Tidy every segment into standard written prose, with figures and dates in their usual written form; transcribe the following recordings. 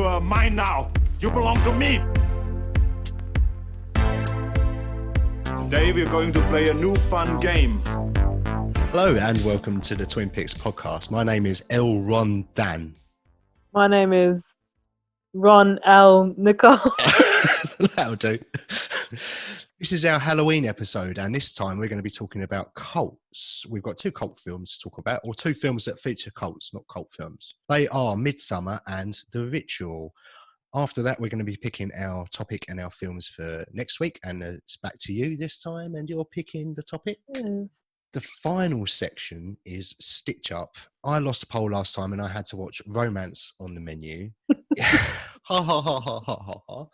are mine now. You belong to me. Today we're going to play a new fun game. Hello and welcome to the Twin Peaks podcast. My name is Ron Dan. My name is Ron L. Nicole. That'll do. This is our Halloween episode, and this time we're going to be talking about cults. We've got two cult films to talk about, or two films that feature cults, not cult films. They are Midsommar and The Ritual. After that, we're going to be picking our topic and our films for next week, and it's back to you this time, and you're picking the topic. Yes. The final section is Stitch Up. I lost a poll last time, and I had to watch Romance on the menu. Ha ha ha ha ha ha ha.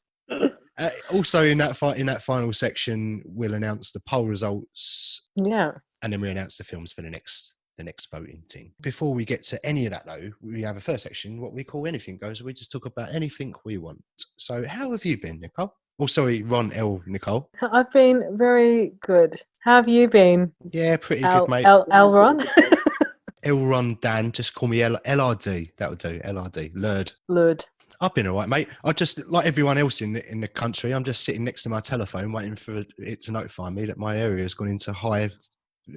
Also, in that final section, we'll announce the poll results. Yeah. And then we announce the films for the next voting thing. Before we get to any of that, though, we have a first section, what we call Anything Goes. We just talk about anything we want. So, how have you been, Nicole? Oh, sorry, Ron L. Nicole. I've been very good. How have you been? Yeah, pretty good, mate. L. Ron? L. Ron Dan. Just call me LRD. That would do. LRD. Lurd. Lud. I've been all right, mate. I just, like everyone else in the country, I'm just sitting next to my telephone waiting for it to notify me that my area has gone into high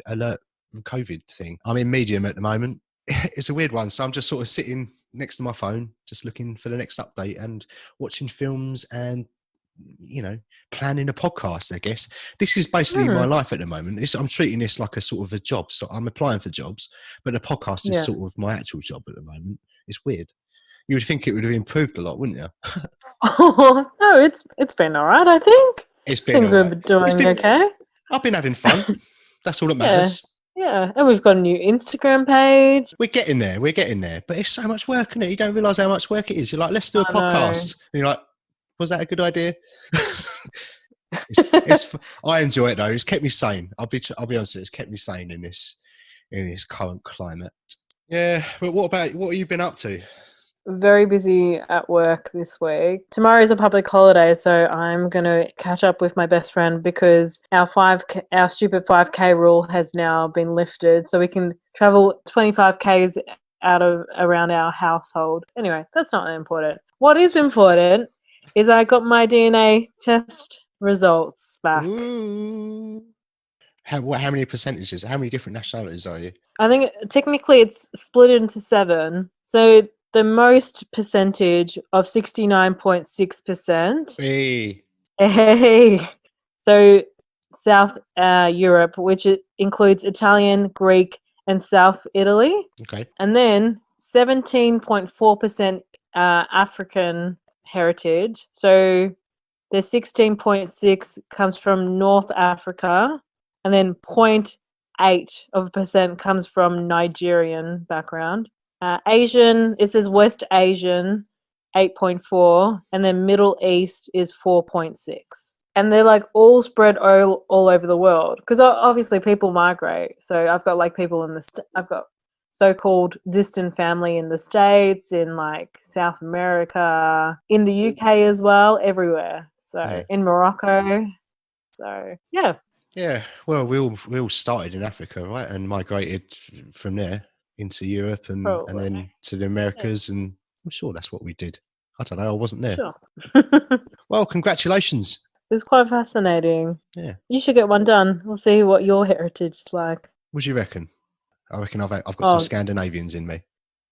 alert COVID thing. I'm in medium at the moment. It's a weird one. So I'm just sort of sitting next to my phone, just looking for the next update and watching films and, you know, planning a podcast, I guess. This is basically my life at the moment. I'm treating this like a sort of a job. So I'm applying for jobs, but the podcast is sort of my actual job at the moment. It's weird. You would think it would have improved a lot, wouldn't you? Oh, no, it's been all right, I think. It's been all right. We've been doing okay. I've been having fun. That's all that matters. Yeah, and we've got a new Instagram page. We're getting there. But it's so much work, isn't it? You don't realise how much work it is. You're like, let's do a podcast. And you're like, was that a good idea? I enjoy it, though. It's kept me sane. I'll be honest with you. It's kept me sane in this current climate. Yeah, but what have you been up to? Very busy at work this week. Tomorrow is a public holiday, so I'm going to catch up with my best friend because our stupid 5K rule has now been lifted, so we can travel 25Ks around our household. Anyway, that's not important. What is important is I got my DNA test results back. Ooh. How many percentages? How many different nationalities are you? I think technically it's split into 7. So the most percentage of 69.6%. Hey. So South Europe, which includes Italian, Greek, and South Italy. Okay. And then 17.4% African heritage. So the 16.6 comes from North Africa, and then 0.8% comes from Nigerian background. Asian, it says West Asian, 8.4, and then Middle East is 4.6. And they're like all spread all over the world because obviously people migrate. So I've got like people I've got so-called distant family in the States, in like South America, in the UK as well, everywhere. So in Morocco. So yeah. Yeah. Well, we all started in Africa, right, and migrated from there into Europe and then to the Americas, and I'm sure that's what we did. I don't know, I wasn't there. Sure. Well, congratulations. It's quite fascinating. Yeah. You should get one done. We'll see what your heritage is like. What do you reckon? I reckon I've got some Scandinavians in me.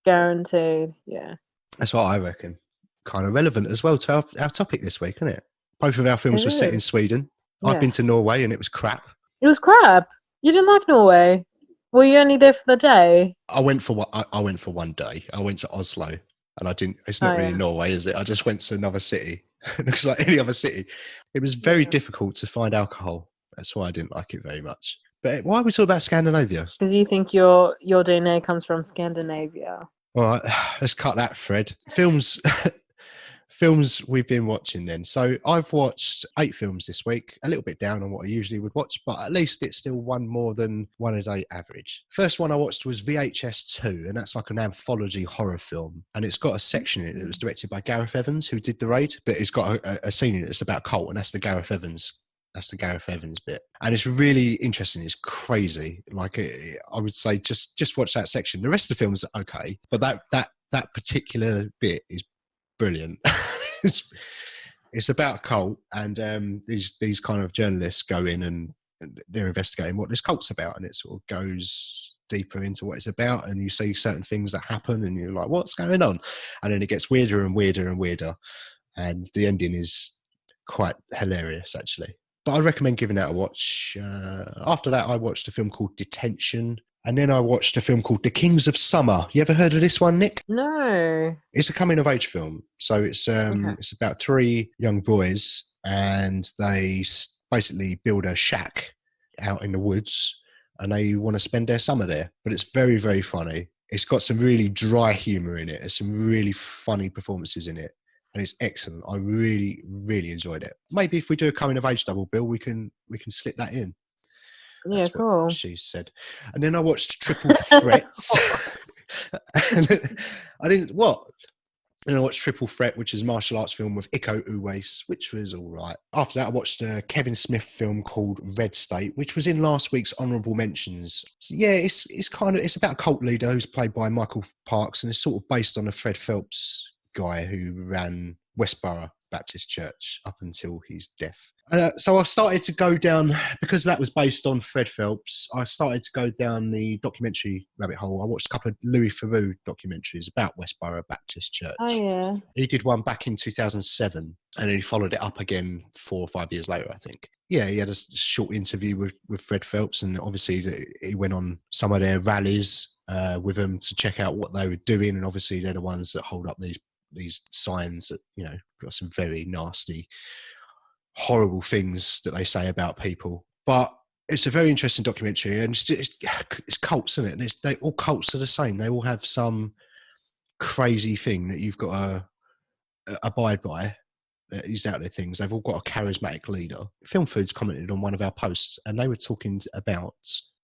Guaranteed, yeah. That's what I reckon. Kind of relevant as well to our topic this week, isn't it? Both of our films were set in Sweden. I've been to Norway and it was crap. It was crap? You didn't like Norway? Were you only there for the day? I went for one day. I went to Oslo, and I didn't. It's not really Norway, is it? I just went to another city. It looks like any other city. It was very difficult to find alcohol. That's why I didn't like it very much. But why are we talking about Scandinavia? Because you think your DNA comes from Scandinavia. All right, let's cut that thread. Films we've been watching then. So I've watched 8 films this week, a little bit down on what I usually would watch, but at least it's still one more than one a day average. First one I watched was VHS 2, and that's like an anthology horror film. And it's got a section in it that was directed by Gareth Evans, who did The Raid, but it's got a scene in it that's about cult, and that's the Gareth Evans bit. And it's really interesting. It's crazy. Like, I would say just watch that section. The rest of the film is okay, but that particular bit is brilliant. it's, it's about a cult, and these kind of journalists go in and they're investigating what this cult's about, and it sort of goes deeper into what it's about, and you see certain things that happen and you're like, what's going on? And then it gets weirder and weirder and weirder, and the ending is quite hilarious actually. But I recommend giving that a watch. After that, I watched a film called Detention, and then I watched a film called The Kings of Summer. You ever heard of this one, Nick? No. It's a coming of age film. So it's about 3 young boys, and they basically build a shack out in the woods, and they want to spend their summer there. But it's very, very funny. It's got some really dry humour in it. There's some really funny performances in it, and it's excellent. I really, really enjoyed it. Maybe if we do a coming of age double bill, we can slip that in. Yeah, That's cool. what she said. And then I watched Triple Threats. And I didn't what? And I watched Triple Threat, which is a martial arts film with Iko Uwais, which was all right. After that, I watched a Kevin Smith film called Red State, which was in last week's honourable mentions. So yeah, it's about a cult leader who's played by Michael Parks, and it's sort of based on a Fred Phelps guy who ran Westboro Baptist Church up until his death. So I started to go down, because that was based on Fred Phelps, I started to go down the documentary rabbit hole. I watched a couple of Louis Theroux documentaries about Westboro Baptist Church. Oh, yeah. He did one back in 2007, and then he followed it up again 4 or 5 years later, I think. Yeah, he had a short interview with Fred Phelps, and obviously he went on some of their rallies with them to check out what they were doing, and obviously they're the ones that hold up these signs that, you know, got some very nasty, horrible things that they say about people. But it's a very interesting documentary, and it's cults, isn't it? All cults are the same. They all have some crazy thing that you've got to abide by. Is out there things. They've all got a charismatic leader. Film Foods commented on one of our posts, and they were talking about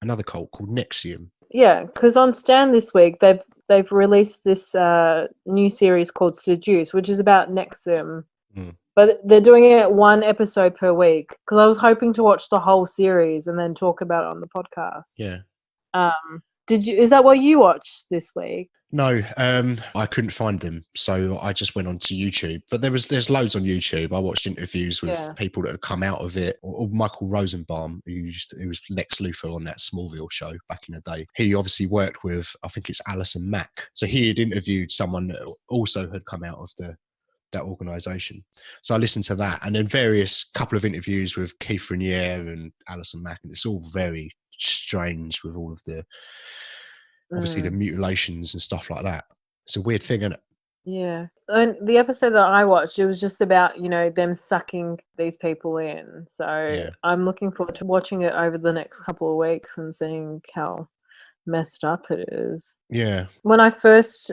another cult called Nexium. Yeah, because on Stan this week they've released this new series called Seduce, which is about Nexium. But they're doing it 1 episode per week, because I was hoping to watch the whole series and then talk about it on the podcast. Yeah. Is that what you watched this week? No, I couldn't find them, so I just went onto YouTube. But there's loads on YouTube. I watched interviews with people that had come out of it, or Michael Rosenbaum, who was Lex Luthor on that Smallville show back in the day. He obviously worked with, I think it's Alison Mack. So he had interviewed someone that also had come out of that organisation. So I listened to that, and then couple of interviews with Keith Raniere and Alison Mack, and it's all very strange with all of the obviously the mutilations and stuff like that. It's a weird thing, isn't it? Yeah. And the episode that I watched, it was just about, you know, them sucking these people in. So I'm looking forward to watching it over the next couple of weeks and seeing how messed up it is. Yeah. When I first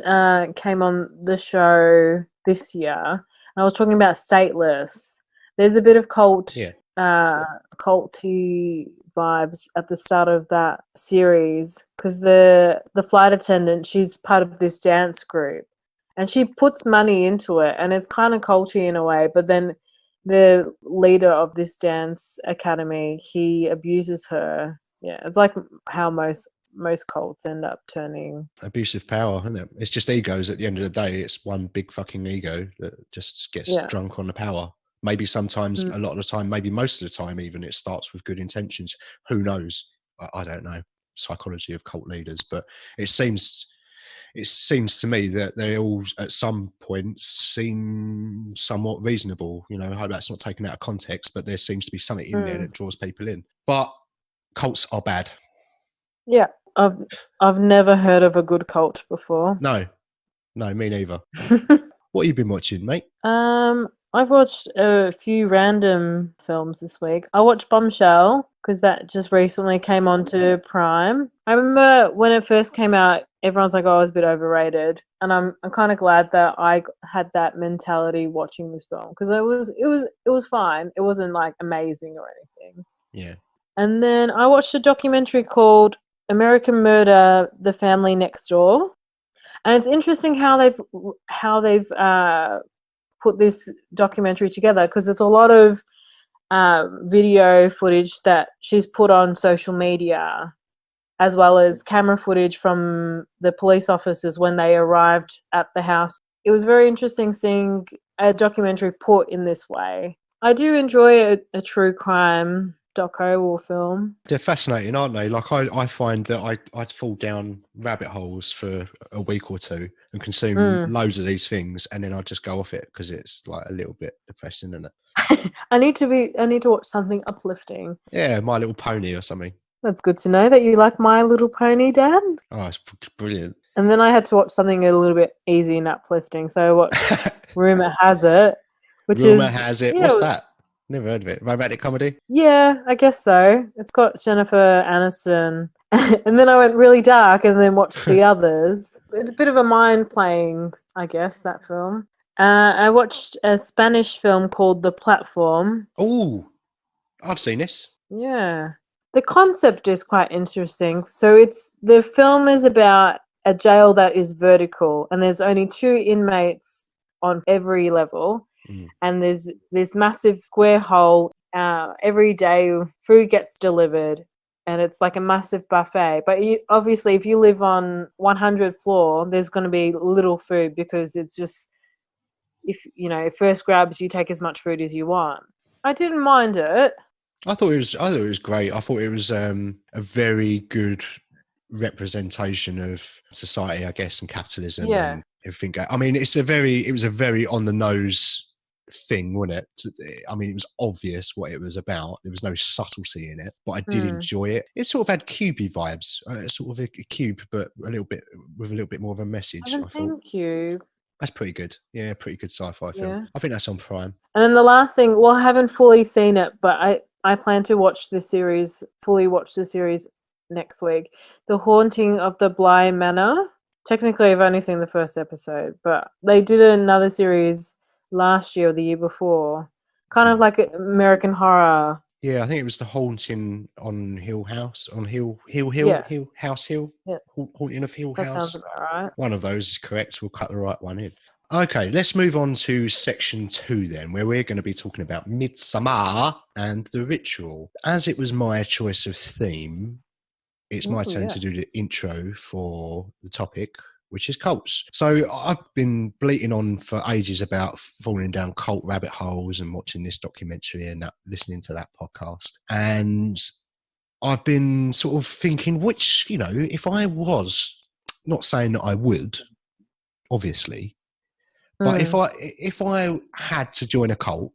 came on the show this year, I was talking about Stateless. There's a bit of culty vibes at the start of that series, because the flight attendant, she's part of this dance group, and she puts money into it, and it's kind of culty in a way, but then the leader of this dance academy, he abuses her. Yeah, it's like how most cults end up turning. Abusive power, isn't it? It's just egos at the end of the day. It's one big fucking ego that just gets drunk on the power. Maybe sometimes, a lot of the time, maybe most of the time even, it starts with good intentions. Who knows? I don't know psychology of cult leaders, but it seems to me that they all at some point seem somewhat reasonable. You know, I hope that's not taken out of context, but there seems to be something in there that draws people in. But cults are bad. Yeah, I've never heard of a good cult before. No, me neither. What have you been watching, mate? I've watched a few random films this week. I watched Bombshell because that just recently came onto Prime. I remember when it first came out, everyone's like, "Oh, it was a bit overrated," and I'm kind of glad that I had that mentality watching this film, because it was fine. It wasn't like amazing or anything. Yeah. And then I watched a documentary called American Murder: The Family Next Door, and it's interesting how they've put this documentary together, because it's a lot of video footage that she's put on social media, as well as camera footage from the police officers when they arrived at the house it was very interesting seeing a documentary put in this way. I do enjoy a true crime doco or film. They're fascinating, aren't they? Like I find that I'd fall down rabbit holes for a week or two and consume loads of these things, and then I'd just go off it because it's like a little bit depressing, isn't it? I need to watch something uplifting. Yeah, My Little Pony or something. That's good to know that you like My Little Pony, Dad. Oh, it's brilliant. And then I had to watch something a little bit easy and uplifting. So I watched Rumor Has It, which Rumor Has It. yeah, What's that? Never heard of it. Romantic comedy? Yeah, I guess so. It's got Jennifer Aniston. And then I went really dark and then watched the others. It's a bit of a mind playing, I guess, that film. I watched a Spanish film called The Platform. Oh, I've seen this. Yeah. The concept is quite interesting. So the film is about a jail that is vertical, and there's only 2 inmates on every level. And there's this massive square hole. Every day food gets delivered, and it's like a massive buffet. But obviously, if you live on 100th floor, there's going to be little food because it's just, if first grabs, you take as much food as you want. I didn't mind it. I thought it was great. I thought it was a very good representation of society, I guess, and capitalism and everything. I mean, it was a very on the nose thing, wasn't it? I mean, it was obvious what it was about. There was no subtlety in it, but I did enjoy it. It sort of had Cubey vibes, sort of a cube, but a little bit more of a message. I haven't seen Cube. That's pretty good. Yeah, pretty good sci-fi film. Yeah. I think that's on Prime. And then the last thing, well, I haven't fully seen it, but I plan to watch the series next week. The Haunting of the Bly Manor. Technically, I've only seen the first episode, but they did another series last year or the year before, kind of like American Horror. Yeah, I think it was The Haunting on Hill House, on Hill House Hill. Yeah. Haunting of Hill That House. sounds about right. One of those is correct. We'll cut the right one in. Okay, let's move on to section 2 then, where we're going to be talking about Midsommar and the ritual. As it was my choice of theme, it's my turn to do the intro for the topic, which is cults. So I've been bleating on for ages about falling down cult rabbit holes and watching this documentary and listening to that podcast. And I've been sort of thinking, which, if I was, not saying that I would, obviously, but if I had to join a cult,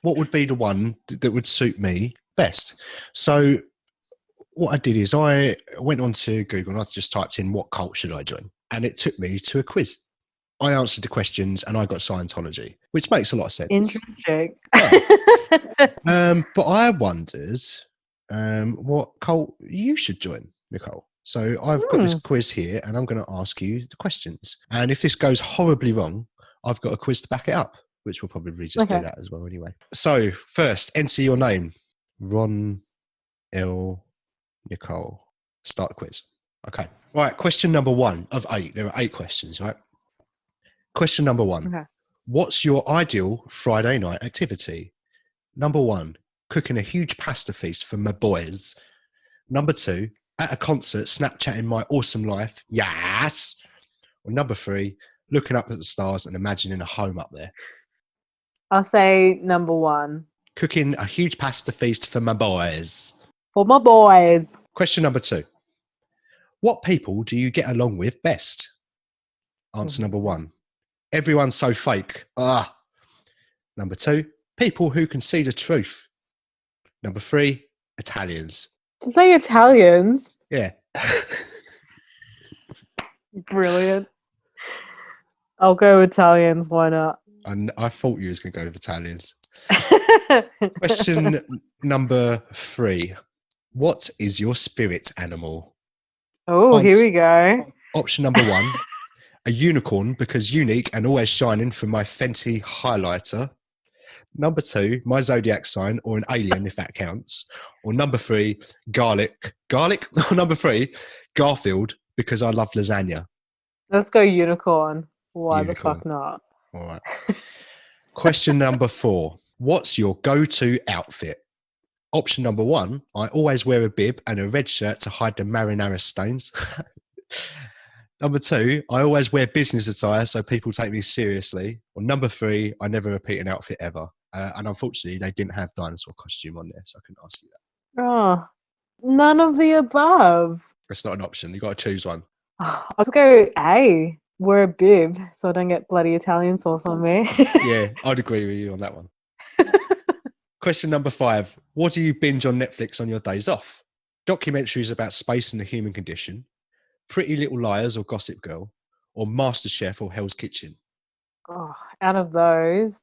what would be the one that would suit me best? So what I did is I went onto Google and I just typed in what cult should I join, and it took me to a quiz. I answered the questions and I got Scientology, which makes a lot of sense. Interesting. Yeah. But I wondered what cult you should join, Nicole. So I've got this quiz here and I'm going to ask you the questions. And if this goes horribly wrong, I've got a quiz to back it up, which will probably just do that as well anyway. So first, enter your name. Ron L. Nicole. Start the quiz. Okay. Right. Question number 1 of 8. There are 8 questions, right? Question number 1. Okay. What's your ideal Friday night activity? Number 1, cooking a huge pasta feast for my boys. Number 2, at a concert, Snapchatting my awesome life. Yes. Or number 3, looking up at the stars and imagining a home up there. I'll say number 1. Cooking a huge pasta feast for my boys. For my boys. Question number 2. What people do you get along with best? Answer number 1. Everyone's so fake. Number 2. People who can see the truth. Number 3. Italians. To say Italians? Yeah. Brilliant. I'll go Italians. Why not? And I thought you was going to go with Italians. Question number 3. What is your spirit animal? Oh, here we go. Option number 1. A unicorn because unique and always shining from my Fenty highlighter. Number 2, my zodiac sign or an alien if that counts. Or number 3, garlic. Garlic? Or number 3, Garfield because I love lasagna. Let's go unicorn. Why Unicorn. the fuck not? All right. Question number 4. What's your go-to outfit? Option number 1, I always wear a bib and a red shirt to hide the marinara stains. Number 2, I always wear business attire so people take me seriously. Or number 3, I never repeat an outfit ever. And unfortunately, they didn't have dinosaur costume on there, so I couldn't ask you that. Oh, none of the above. It's not an option. You've got to choose one. I'll just go A. Wear a bib so I don't get bloody Italian sauce on me. Yeah, I'd agree with you on that one. Question number 5. What do you binge on Netflix on your days off? Documentaries about space and the human condition, Pretty Little Liars or Gossip Girl, or MasterChef or Hell's Kitchen? Oh, out of those,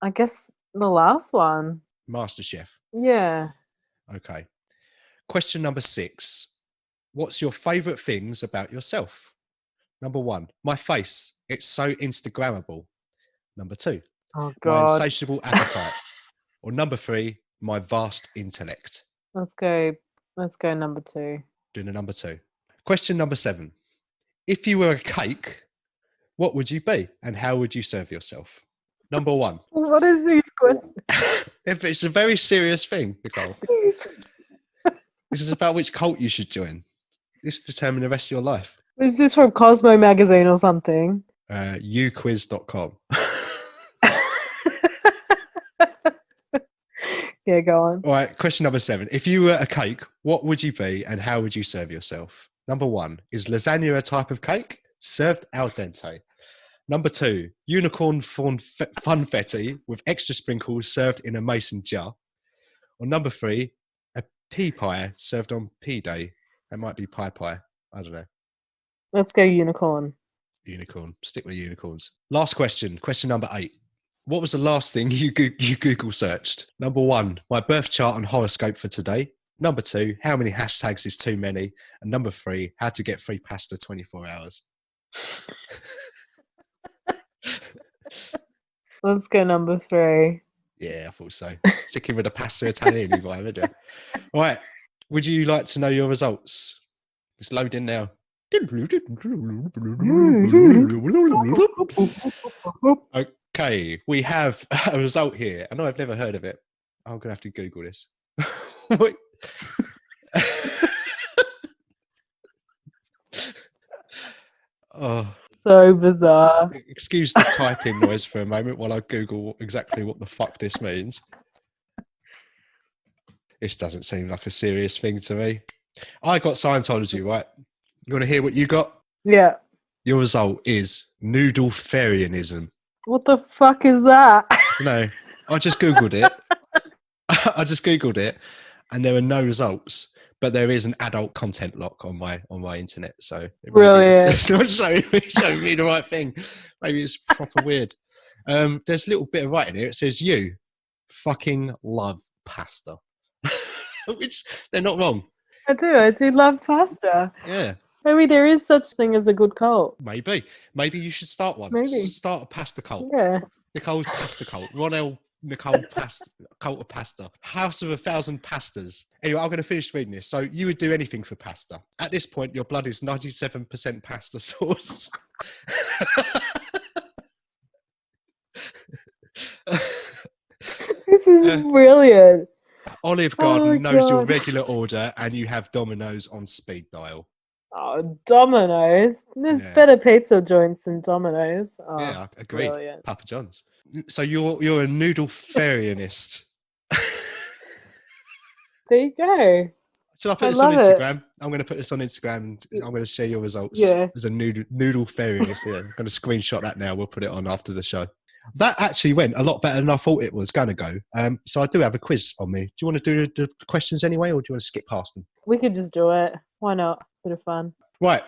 I guess the last one. MasterChef. Yeah. Okay. Question number 6. What's your favourite things about yourself? Number 1, my face. It's so Instagrammable. Number 2, Oh my God. insatiable appetite. Or number 3, my vast intellect. Let's go number 2. Doing a number 2. Question number 7. If you were a cake, what would you be and how would you serve yourself? Number 1. What is these questions? If it's a very serious thing, Nicole. This is about which cult you should join. This determines the rest of your life. Is this from Cosmo magazine or something? Uquiz.com. Yeah, go on. All right, question number 7. If you were a cake, what would you be and how would you serve yourself? Number 1, is lasagna a type of cake? Served al dente. Number 2, unicorn funfetti with extra sprinkles served in a mason jar. Or number 3, a pea pie served on pea day. That might be pie. I don't know. Let's go unicorn. Unicorn. Stick with unicorns. Last question. Question number 8. What was the last thing you Google searched? Number 1, my birth chart and horoscope for today. Number 2, how many hashtags is too many? And number 3, how to get free pasta 24 hours. Let's go number 3. Yeah, I thought so. Sticking with the pasta Italian vibe, isn't it? All right. Would you like to know your results? It's loading now. Okay, we have a result here. I know I've never heard of it. I'm going to have to Google this. Wait. Oh, So bizarre. excuse the typing noise for a moment while I Google exactly what the fuck this means. This doesn't seem like a serious thing to me. I got Scientology, right? You want to hear what you got? Yeah. Your result is noodle-farianism. What the fuck is that? No, I just Googled it. And there are no results. But there is an adult content lock on my internet, so it's not showing me the right thing. Maybe it's proper weird. There's a little bit of writing here. It says you fucking love pasta, which they're not wrong. I do love pasta. Yeah, Maybe there is such thing as a good cult. maybe you should start one. Maybe. Start a pasta cult. Yeah. Nicole's pasta cult. Nicole pasta cult of pasta. House of 1,000 pastas. Anyway, I'm going to finish reading this. So you would do anything for pasta. At this point, your blood is 97% pasta sauce. This is brilliant. Olive Garden knows your God. regular order, and you have Domino's on speed dial. Oh, Domino's. There's Yeah. better pizza joints than Domino's. Oh, Yeah, I agree. brilliant. Papa John's. So you're a noodle-farianist. There you go. Shall I put I this on love it. Instagram? I'm going to put this on Instagram and I'm going to share your results. Yeah. As a noodle-farianist. Yeah, I'm going to screenshot that now. We'll put it on after the show. That actually went a lot better than I thought it was going to go. So I do have a quiz on me. Do you want to do the questions anyway, or do you want to skip past them? We could just do it. Why not? Bit of fun. Right.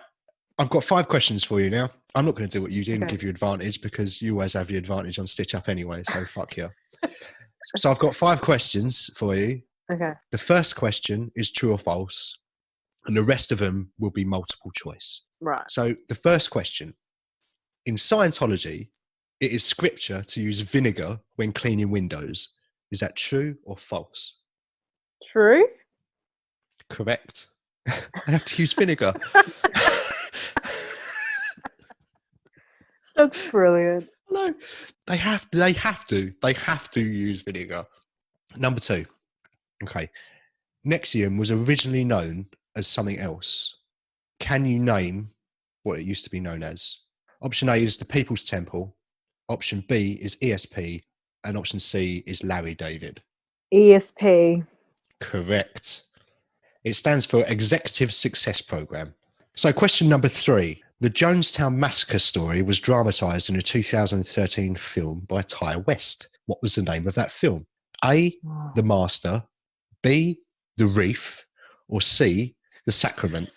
I've got 5 questions for you now. I'm not going to do what you did and Okay. give you advantage because you always have the advantage on Stitch Up anyway. So fuck you. So I've got 5 questions for you. Okay. The first question is true or false, and the rest of them will be multiple choice. Right. So the first question: in Scientology, it is scripture to use vinegar when cleaning windows. Is that true or false? True. Correct. I have to use vinegar. That's brilliant. No, they have to use vinegar. Number 2. Okay. Nexium was originally known as something else. Can you name what it used to be known as. Option A is the People's Temple. Option B is ESP. And option C is Larry David. ESP. Correct. It stands for Executive Success Program. So question number 3. The Jonestown Massacre story was dramatised in a 2013 film by Ty West. What was the name of that film? A, The Master, B, The Reef, or C, The Sacrament?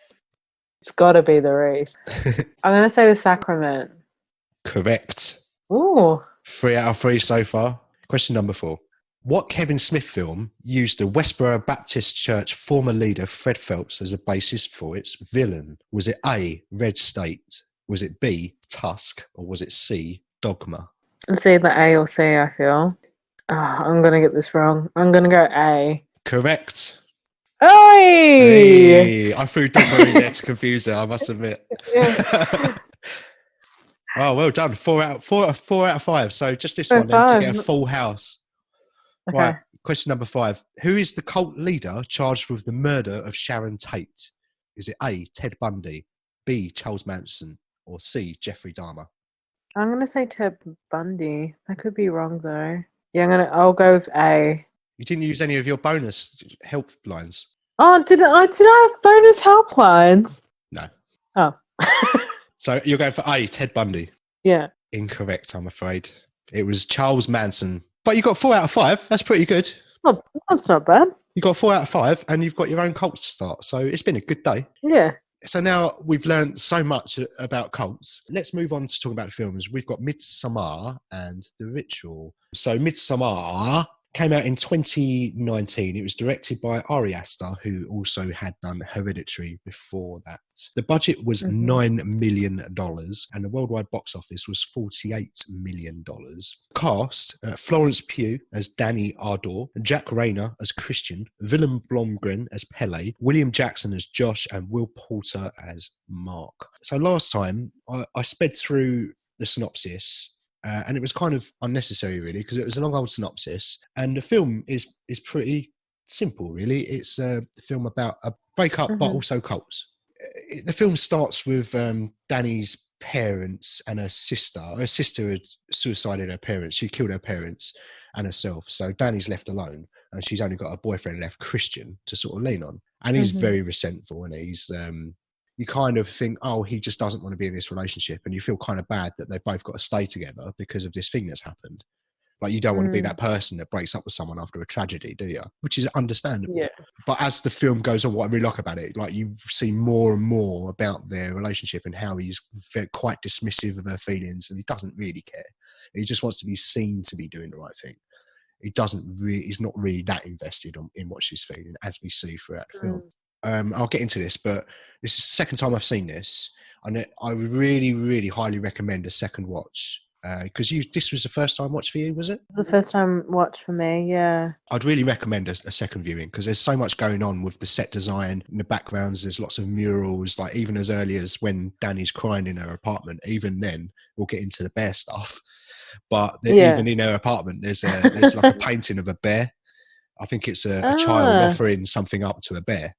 It's got to be The Reef. I'm going to say The Sacrament. Correct. Ooh. 3 out of 3 so far. Question number 4. What Kevin Smith film used the Westboro Baptist Church former leader Fred Phelps as a basis for its villain? Was it A, Red State? Was it B, Tusk? Or was it C, Dogma? It's either A or C, I feel. Oh, I'm going to get this wrong. I'm going to go A. Correct. Oi! Hey, I threw Dogma in there to confuse her, I must admit. Yeah. Oh, well done. 4 out of 5. So just this 4 one then to out of get a 5. full house. Okay. Right. Question number 5. Who is the cult leader charged with the murder of Sharon Tate? Is it A, Ted Bundy, B, Charles Manson, or C, Jeffrey Dahmer? I'm going to say Ted Bundy. I could be wrong, though. Yeah, I'll go with A. You didn't use any of your bonus help lines? Oh, did I have bonus helplines? No. Oh. So you're going for A, Ted Bundy. Yeah. Incorrect, I'm afraid. It was Charles Manson. But you got 4 out of 5. That's pretty good. Oh, that's not bad. You got 4 out of 5 and you've got your own cult to start. So it's been a good day. Yeah. So now we've learned so much about cults. Let's move on to talk about films. We've got Midsommar and The Ritual. So Midsommar came out in 2019. It was directed by Ari Aster, who also had done Hereditary before that. The budget was $9 million and the worldwide box office was $48 million. Cast, Florence Pugh as Danny Ardor, Jack Rayner as Christian, Willem Blomgren as Pele, William Jackson as Josh, and Will Porter as Mark. So last time I sped through the synopsis. And it was kind of unnecessary, really, because it was a long old synopsis. And the film is pretty simple, really. It's a film about a breakup, but also cults. The film starts with Danny's parents and her sister. Her sister had suicided her parents. She killed her parents and herself. So Danny's left alone, and she's only got a boyfriend left, Christian, to sort of lean on. And he's very resentful, and he's... you kind of think, oh, he just doesn't want to be in this relationship. And you feel kind of bad that they've both got to stay together because of this thing that's happened. Like, you don't want to be that person that breaks up with someone after a tragedy, do you? Which is understandable. Yeah. But as the film goes on, what I really like about it, like, you see more and more about their relationship and how he's quite dismissive of her feelings, and he doesn't really care. He just wants to be seen to be doing the right thing. He's not really that invested in what she's feeling, as we see throughout the film. I'll get into this, but this is the second time I've seen this, and I would really, really highly recommend a second watch, because this was the first time watch for you, was it? The first time watch for me, yeah. I'd really recommend a second viewing, because there's so much going on with the set design in the backgrounds. There's lots of murals, like even as early as when Danny's crying in her apartment. Even then, we'll get into the bear stuff, but even in her apartment, there's like a painting of a bear. I think it's a child offering something up to a bear.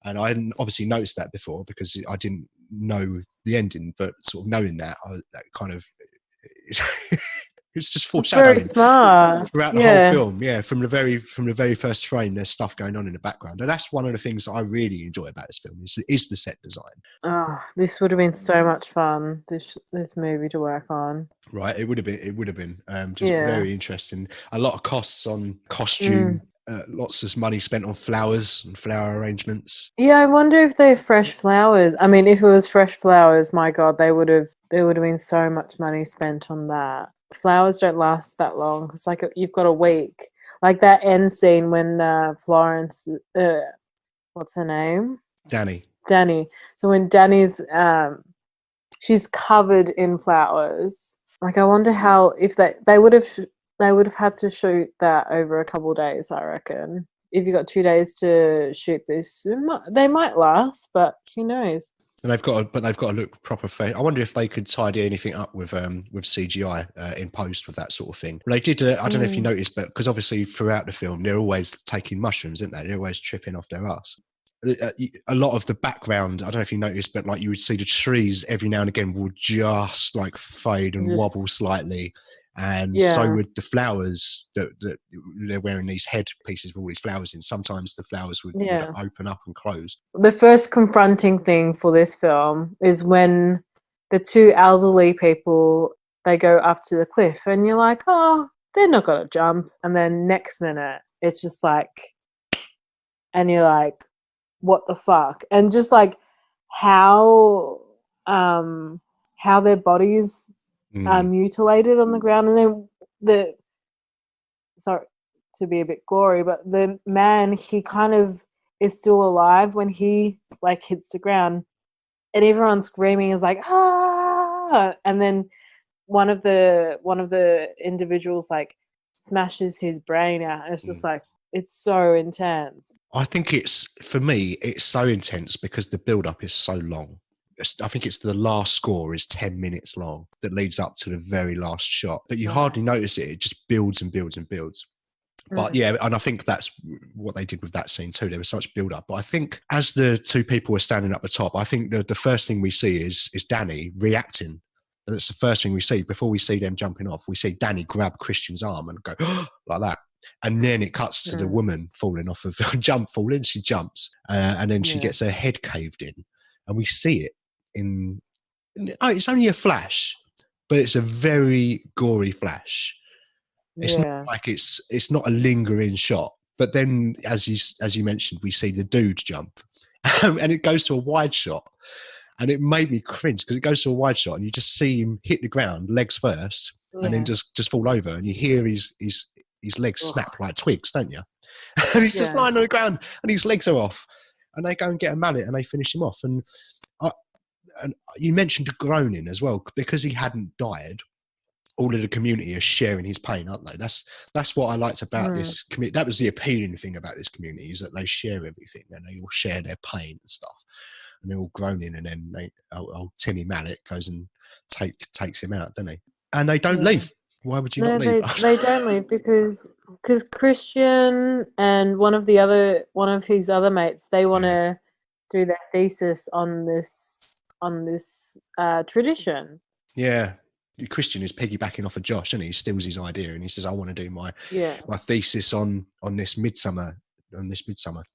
And I hadn't obviously noticed that before because I didn't know the ending, but sort of knowing that kind of, it's just foreshadowing. Very smart. Throughout the whole film, yeah, from the very first frame, there's stuff going on in the background. And that's one of the things that I really enjoy about this film is the set design. Oh, this would have been so much fun, this movie to work on. Right, it would have been just very interesting. A lot of costs on costume. Lots of money spent on flowers and flower arrangements. Yeah, I wonder if they're fresh flowers. I mean, if it was fresh flowers, my God, there would have been so much money spent on that. Flowers don't last that long. It's like you've got a week. Like that end scene when Florence, what's her name? Danny. So when Danny's, she's covered in flowers. Like, I wonder how, if they would have had to shoot that over a couple of days, I reckon. If you got 2 days to shoot this, they might last, but who knows? And they've got to look proper fair. I wonder if they could tidy anything up with CGI in post with that sort of thing. They did. I don't know if you noticed, but because obviously throughout the film they're always taking mushrooms, aren't they? They're always tripping off their ass. a lot of the background, I don't know if you noticed, but like you would see the trees every now and again will just like fade and wobble slightly. And so would the flowers that they're wearing these head pieces with all these flowers in. Sometimes the flowers would open up and close. The first confronting thing for this film is when the two elderly people, they go up to the cliff and you're like, oh, they're not going to jump. And then next minute, it's just like, and you're like, what the fuck? And just like how their bodies are mutilated on the ground. And then sorry to be a bit gory, but the man, he kind of is still alive when he like hits the ground, and everyone's screaming is like, ah, and then one of the individuals like smashes his brain out, and it's just like, it's so intense. I think for me, it's so intense because the build-up is so long. I think it's the last score is 10 minutes long that leads up to the very last shot. But you hardly notice it. It just builds and builds and builds. But yeah, and I think that's what they did with that scene too. There was such build-up. But I think as the two people are standing up the top, I think the first thing we see is Danny reacting. And that's the first thing we see. Before we see them jumping off, we see Danny grab Christian's arm and go like that. And then it cuts to the woman falling off of falling. She jumps and then she gets her head caved in. And we see it it's only a flash, but it's a very gory flash. It's not like it's not a lingering shot. But then, as you mentioned, we see the dude jump, and it goes to a wide shot, and it made me cringe because it goes to a wide shot, and you just see him hit the ground legs first, and then just fall over, and you hear his legs snap like twigs, don't you? And he's just lying on the ground, and his legs are off, and they go and get a mallet, and they finish him off. And you mentioned groaning as well, because he hadn't died. All of the community are sharing his pain, aren't they? That's what I liked about this community. That was the appealing thing about this community, is that they share everything and they all share their pain and stuff. And they're all groaning, and then old Timmy Mallet goes and takes him out, doesn't he? And they don't leave. Why would you not leave? They don't leave because Christian and one of his other mates, they want to do their thesis on this tradition. Yeah. Christian is piggybacking off of Josh, and he steals his idea, and he says, "I want to do my thesis on this Midsommar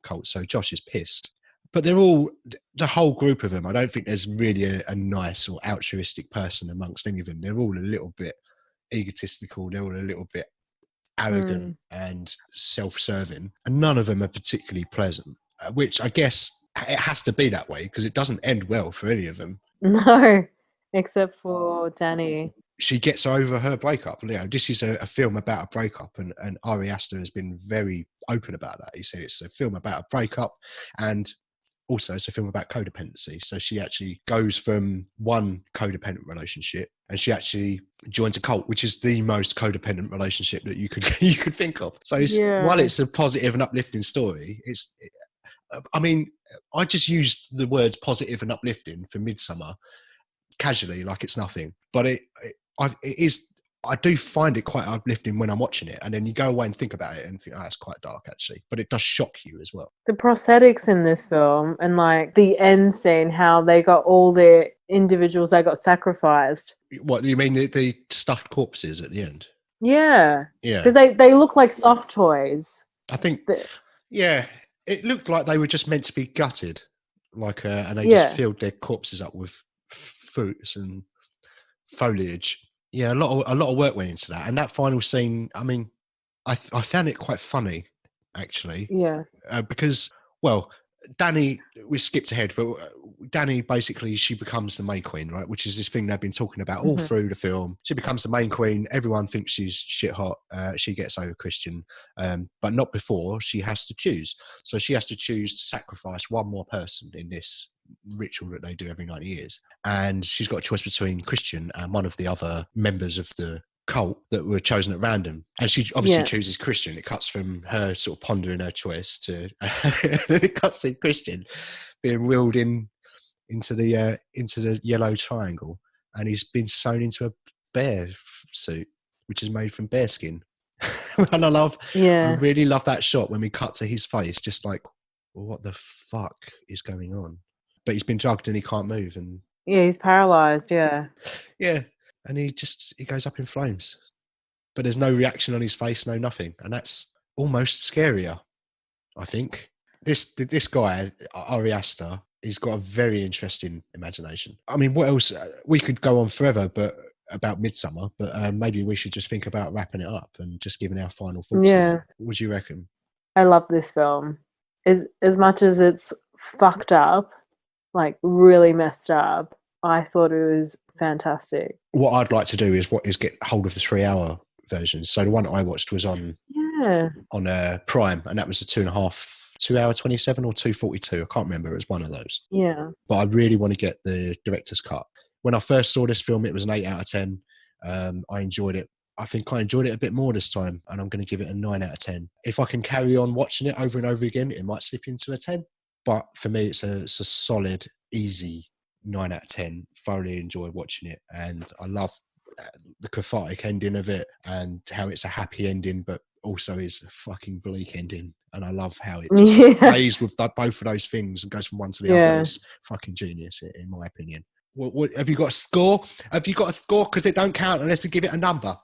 cult." So Josh is pissed, but they're all, the whole group of them. I don't think there's really a nice or altruistic person amongst any of them. They're all a little bit egotistical. They're all a little bit arrogant and self-serving, and none of them are particularly pleasant. Which I guess it has to be that way because it doesn't end well for any of them. No. Except for Danny. She gets over her breakup. You know, this is a film about a breakup, and Ari Aster has been very open about that. He said it's a film about a breakup, and also it's a film about codependency. So she actually goes from one codependent relationship, and she actually joins a cult, which is the most codependent relationship that you could think of. So while it's a positive and uplifting story, I just used the words positive and uplifting for Midsommar casually, like it's nothing, but it is. I do find it quite uplifting when I'm watching it, and then you go away and think about it and think, it's quite dark actually, but it does shock you as well. The prosthetics in this film, and like the end scene, how they got all the individuals that got sacrificed. What you mean, the stuffed corpses at the end? Yeah, because they look like soft toys. I think it looked like they were just meant to be gutted, like and they just filled their corpses up with fruits and foliage. A lot of work went into that, and that final scene, I mean, I found it quite funny actually, because Danny, we skipped ahead, but Danny, basically she becomes the May Queen, right, which is this thing they've been talking about all through the film. She becomes the main queen, everyone thinks she's shit hot, she gets over Christian, but not before she has to choose. So she has to choose to sacrifice one more person in this ritual that they do every 90 years, and she's got a choice between Christian and one of the other members of the cult that were chosen at random, and she obviously chooses Christian. It cuts from her sort of pondering her choice to it cuts to Christian being wheeled into the yellow triangle, and he's been sewn into a bear suit which is made from bear skin. And I really love that shot when we cut to his face, just like well, what the fuck is going on? But he's been drugged and he can't move, and Yeah, he's paralyzed. Yeah. yeah, and he goes up in flames. But there's no reaction on his face, no nothing, and that's almost scarier, I think. This guy, Ari Aster, he's got a very interesting imagination. I mean, what else? We could go on forever, but about Midsommar, but maybe we should just think about wrapping it up and just giving our final thoughts. Yeah. What do you reckon? I love this film. As much as it's fucked up, like really messed up, I thought it was fantastic. What I'd like to do is get hold of the 3-hour version. So the one I watched was on Prime, and that was a 2.5, 2 hour 27 or 2:42. I can't remember. It was one of those. Yeah. But I really want to get the director's cut. When I first saw this film, it was an 8 out of 10. I enjoyed it. I think I enjoyed it a bit more this time, and I'm going to give it a 9 out of 10. If I can carry on watching it over and over again, it might slip into a 10. But for me, it's a solid, easy 9 out of 10. Thoroughly enjoy watching it, and I love the cathartic ending of it and how it's a happy ending, but also is a fucking bleak ending. And I love how it just plays with both of those things and goes from one to the other. It's fucking genius, in my opinion. What, have you got a score? Have you got a score? Because it don't count unless you give it a number.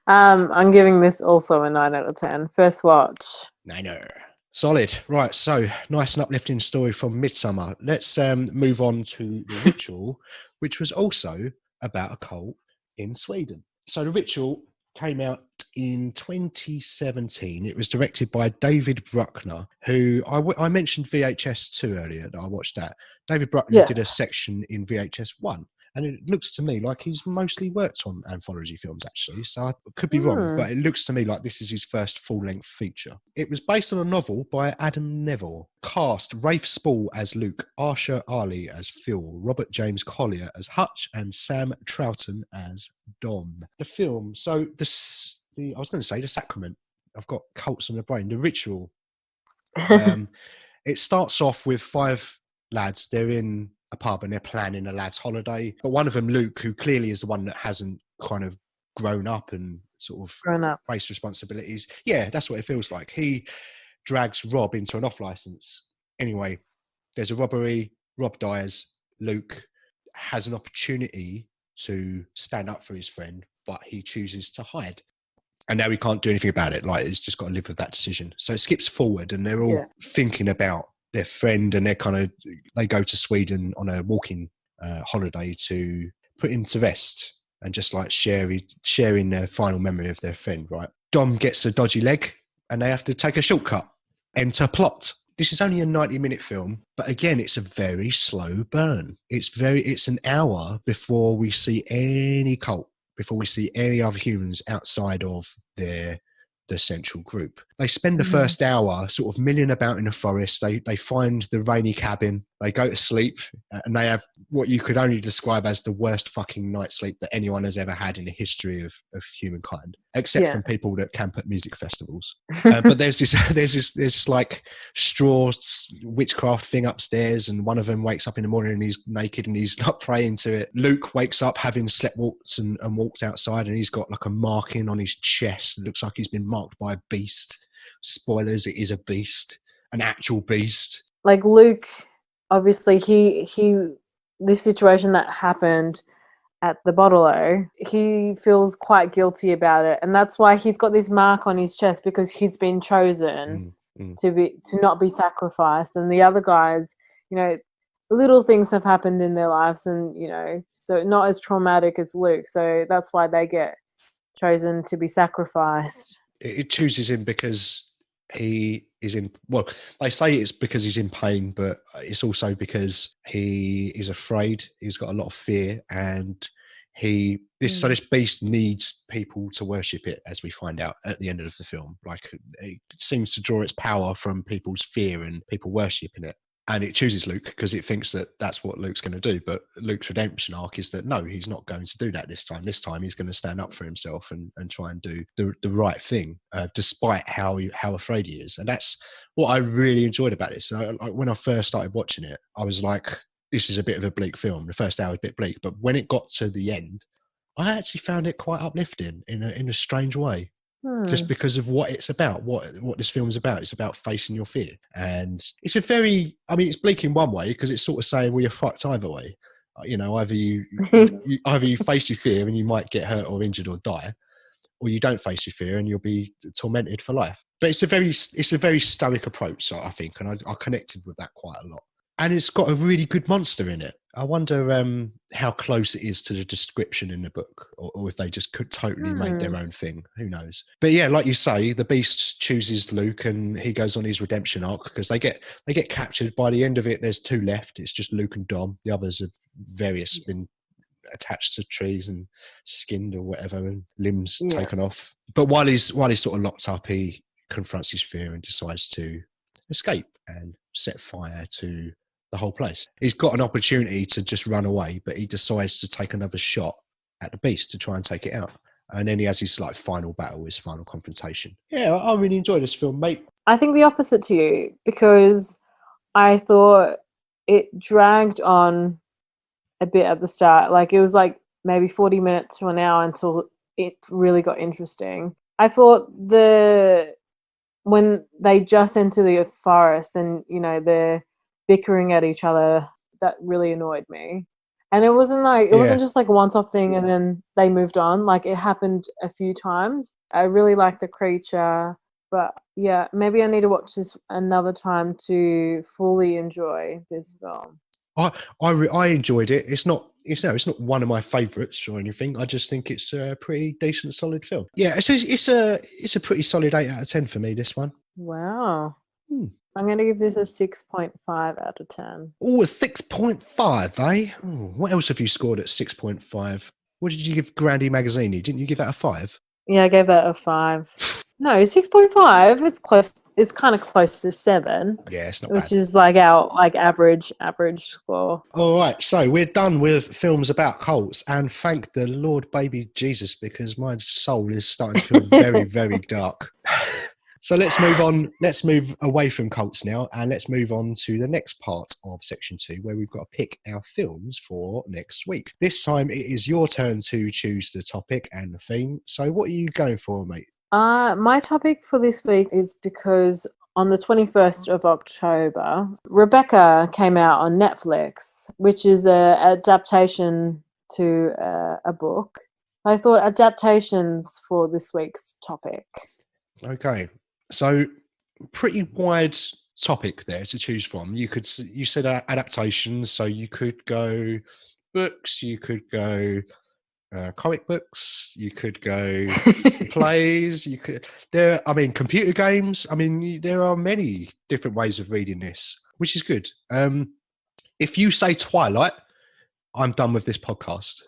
I'm giving this also a 9 out of 10. First watch. 9. Solid. Right, so nice and uplifting story from Midsommar. Let's move on to The Ritual, which was also about a cult in Sweden. So The Ritual came out in 2017. It was directed by David Bruckner, who I mentioned VHS 2 earlier, that I watched that. David Bruckner did a section in VHS 1. And it looks to me like he's mostly worked on anthology films, actually. So I could be wrong, but it looks to me like this is his first full-length feature. It was based on a novel by Adam Neville. Cast: Rafe Spall as Luke, Arsha Ali as Phil, Robert James Collier as Hutch, and Sam Troughton as Dom. The film, so I was going to say The Sacrament. I've got cults on the brain. The Ritual. It starts off with 5 lads. They're in a pub and they're planning a lad's holiday. But one of them, Luke, who clearly is the one that hasn't kind of grown up and sort of faced responsibilities. Yeah, that's what it feels like. He drags Rob into an off license. Anyway, there's a robbery. Rob dies. Luke has an opportunity to stand up for his friend, but he chooses to hide. And now he can't do anything about it. Like, he's just got to live with that decision. So it skips forward and they're all thinking about their friend, and they go to Sweden on a walking holiday to put him to rest and just like sharing their final memory of their friend, right? Dom gets a dodgy leg and they have to take a shortcut. Enter plot. This is only a 90-minute film, but again, it's a very slow burn. It's an hour before we see any cult, before we see any other humans outside of the central group. They spend the first hour sort of milling about in the forest. They find the rainy cabin. They go to sleep, and they have what you could only describe as the worst fucking night's sleep that anyone has ever had in the history of humankind, except from people that camp at music festivals. But there's this like straw witchcraft thing upstairs, and one of them wakes up in the morning and he's naked and he's not praying to it. Luke wakes up having sleptwalked and walked outside, and he's got like a marking on his chest. It looks like he's been marked by a beast. Spoilers, it is a beast, an actual beast. Like Luke, obviously this situation that happened at the bottle-o, he feels quite guilty about it, and that's why he's got this mark on his chest, because he's been chosen to not be sacrificed. And the other guys, little things have happened in their lives, and so not as traumatic as Luke, so that's why they get chosen to be sacrificed. It chooses him because he is in, well, they say it's because he's in pain, but it's also because he is afraid. He's got a lot of fear, and so this beast needs people to worship it, as we find out at the end of the film. Like, it seems to draw its power from people's fear and people worshipping it. And it chooses Luke because it thinks that that's what Luke's going to do. But Luke's redemption arc is that, no, he's not going to do that this time. This time he's going to stand up for himself and try and do the right thing, despite how afraid he is. And that's what I really enjoyed about it. So when I first started watching it, I was like, this is a bit of a bleak film. The first hour was a bit bleak. But when it got to the end, I actually found it quite uplifting in a strange way. just because of what it's about, what this film's about. It's about facing your fear. And it's a very, I mean, it's bleak in one way because it's sort of saying, well, you're fucked either way. You know, either you face your fear and you might get hurt or injured or die, or you don't face your fear and you'll be tormented for life. But it's a very stoic approach, I think, and I connected with that quite a lot. And it's got a really good monster in it. I wonder how close it is to the description in the book, or if they just could totally make their own thing. Who knows? But yeah, like you say, the Beast chooses Luke, and he goes on his redemption arc because they get captured. By the end of it, there's 2 left. It's just Luke and Dom. The others have been attached to trees and skinned or whatever, and limbs taken off. But while he's sort of locked up, he confronts his fear and decides to escape and set fire to the whole place. He's got an opportunity to just run away, but he decides to take another shot at the Beast to try and take it out. And then he has his like final battle, his final confrontation. Yeah, I really enjoyed this film, mate. I think the opposite to you, because I thought it dragged on a bit at the start. Like it was like maybe 40 minutes to an hour until it really got interesting. I thought when they just enter the forest and, you know, they're bickering at each other, that really annoyed me. And it wasn't just like a once-off thing and then they moved on. Like it happened a few times. I really liked the creature, but yeah, maybe I need to watch this another time to fully enjoy this film. I enjoyed it. It's not one of my favourites or anything. I just think it's a pretty decent, solid film. Yeah, it's a pretty solid 8 out of 10 for me. This one. Wow. I'm going to give this a 6.5 out of 10. Oh, a 6.5, eh? Oh, what else have you scored at 6.5? What did you give Grandi Magazzini? Didn't you give that a 5? Yeah, I gave that a 5. No, 6.5. It's close. It's kind of close to 7. Yeah, it's not bad. Which is like our average score. All right, so we're done with films about cults, and thank the Lord baby Jesus, because my soul is starting to feel very, very dark. So let's move on. Let's move away from cults now, and let's move on to the next part of section 2, where we've got to pick our films for next week. This time it is your turn to choose the topic and the theme. So what are you going for, mate? My topic for this week is because on the 21st of October, Rebecca came out on Netflix, which is an adaptation to a book. I thought adaptations for this week's topic. Okay. So pretty wide topic there to choose from. You said adaptations, so you could go books, you could go comic books, you could go plays, computer games. I mean, there are many different ways of reading this, which is good. If you say Twilight, I'm done with this podcast.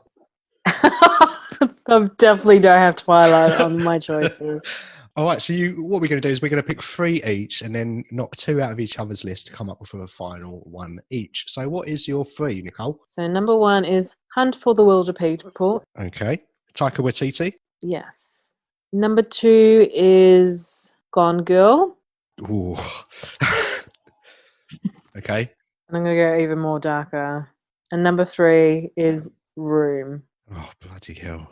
I definitely don't have Twilight on my choices. All right, so what we're going to do is we're going to pick 3 each and then knock 2 out of each other's list to come up with a final 1 each. So what is your 3, Nicole? So number 1 is Hunt for the Wilder People. Okay. Taika Waititi? Yes. Number 2 is Gone Girl. Ooh. Okay. And I'm going to go even more darker. And number 3 is Room. Oh, bloody hell.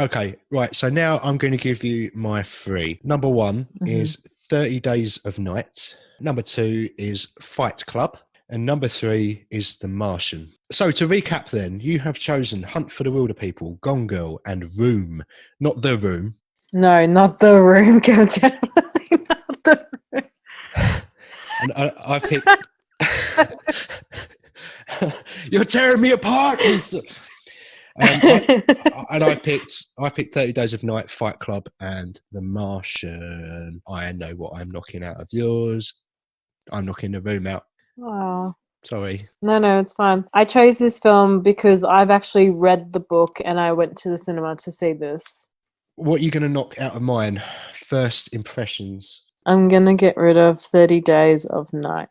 Okay, right. So now I'm going to give you my 3. Number 1 is 30 Days of Night. Number 2 is Fight Club. And number 3 is The Martian. So to recap then, you have chosen Hunt for the Wilder People, Gone Girl, and Room. Not The Room. No, not The Room, Captain. Not The Room. And I've picked... You're tearing me apart! And I've picked 30 Days of Night, Fight Club, and The Martian. I know what I'm knocking out of yours. I'm knocking The Room out. Oh. Sorry. No, it's fine. I chose this film because I've actually read the book and I went to the cinema to see this. What are you going to knock out of mine? First impressions. I'm going to get rid of 30 Days of Night.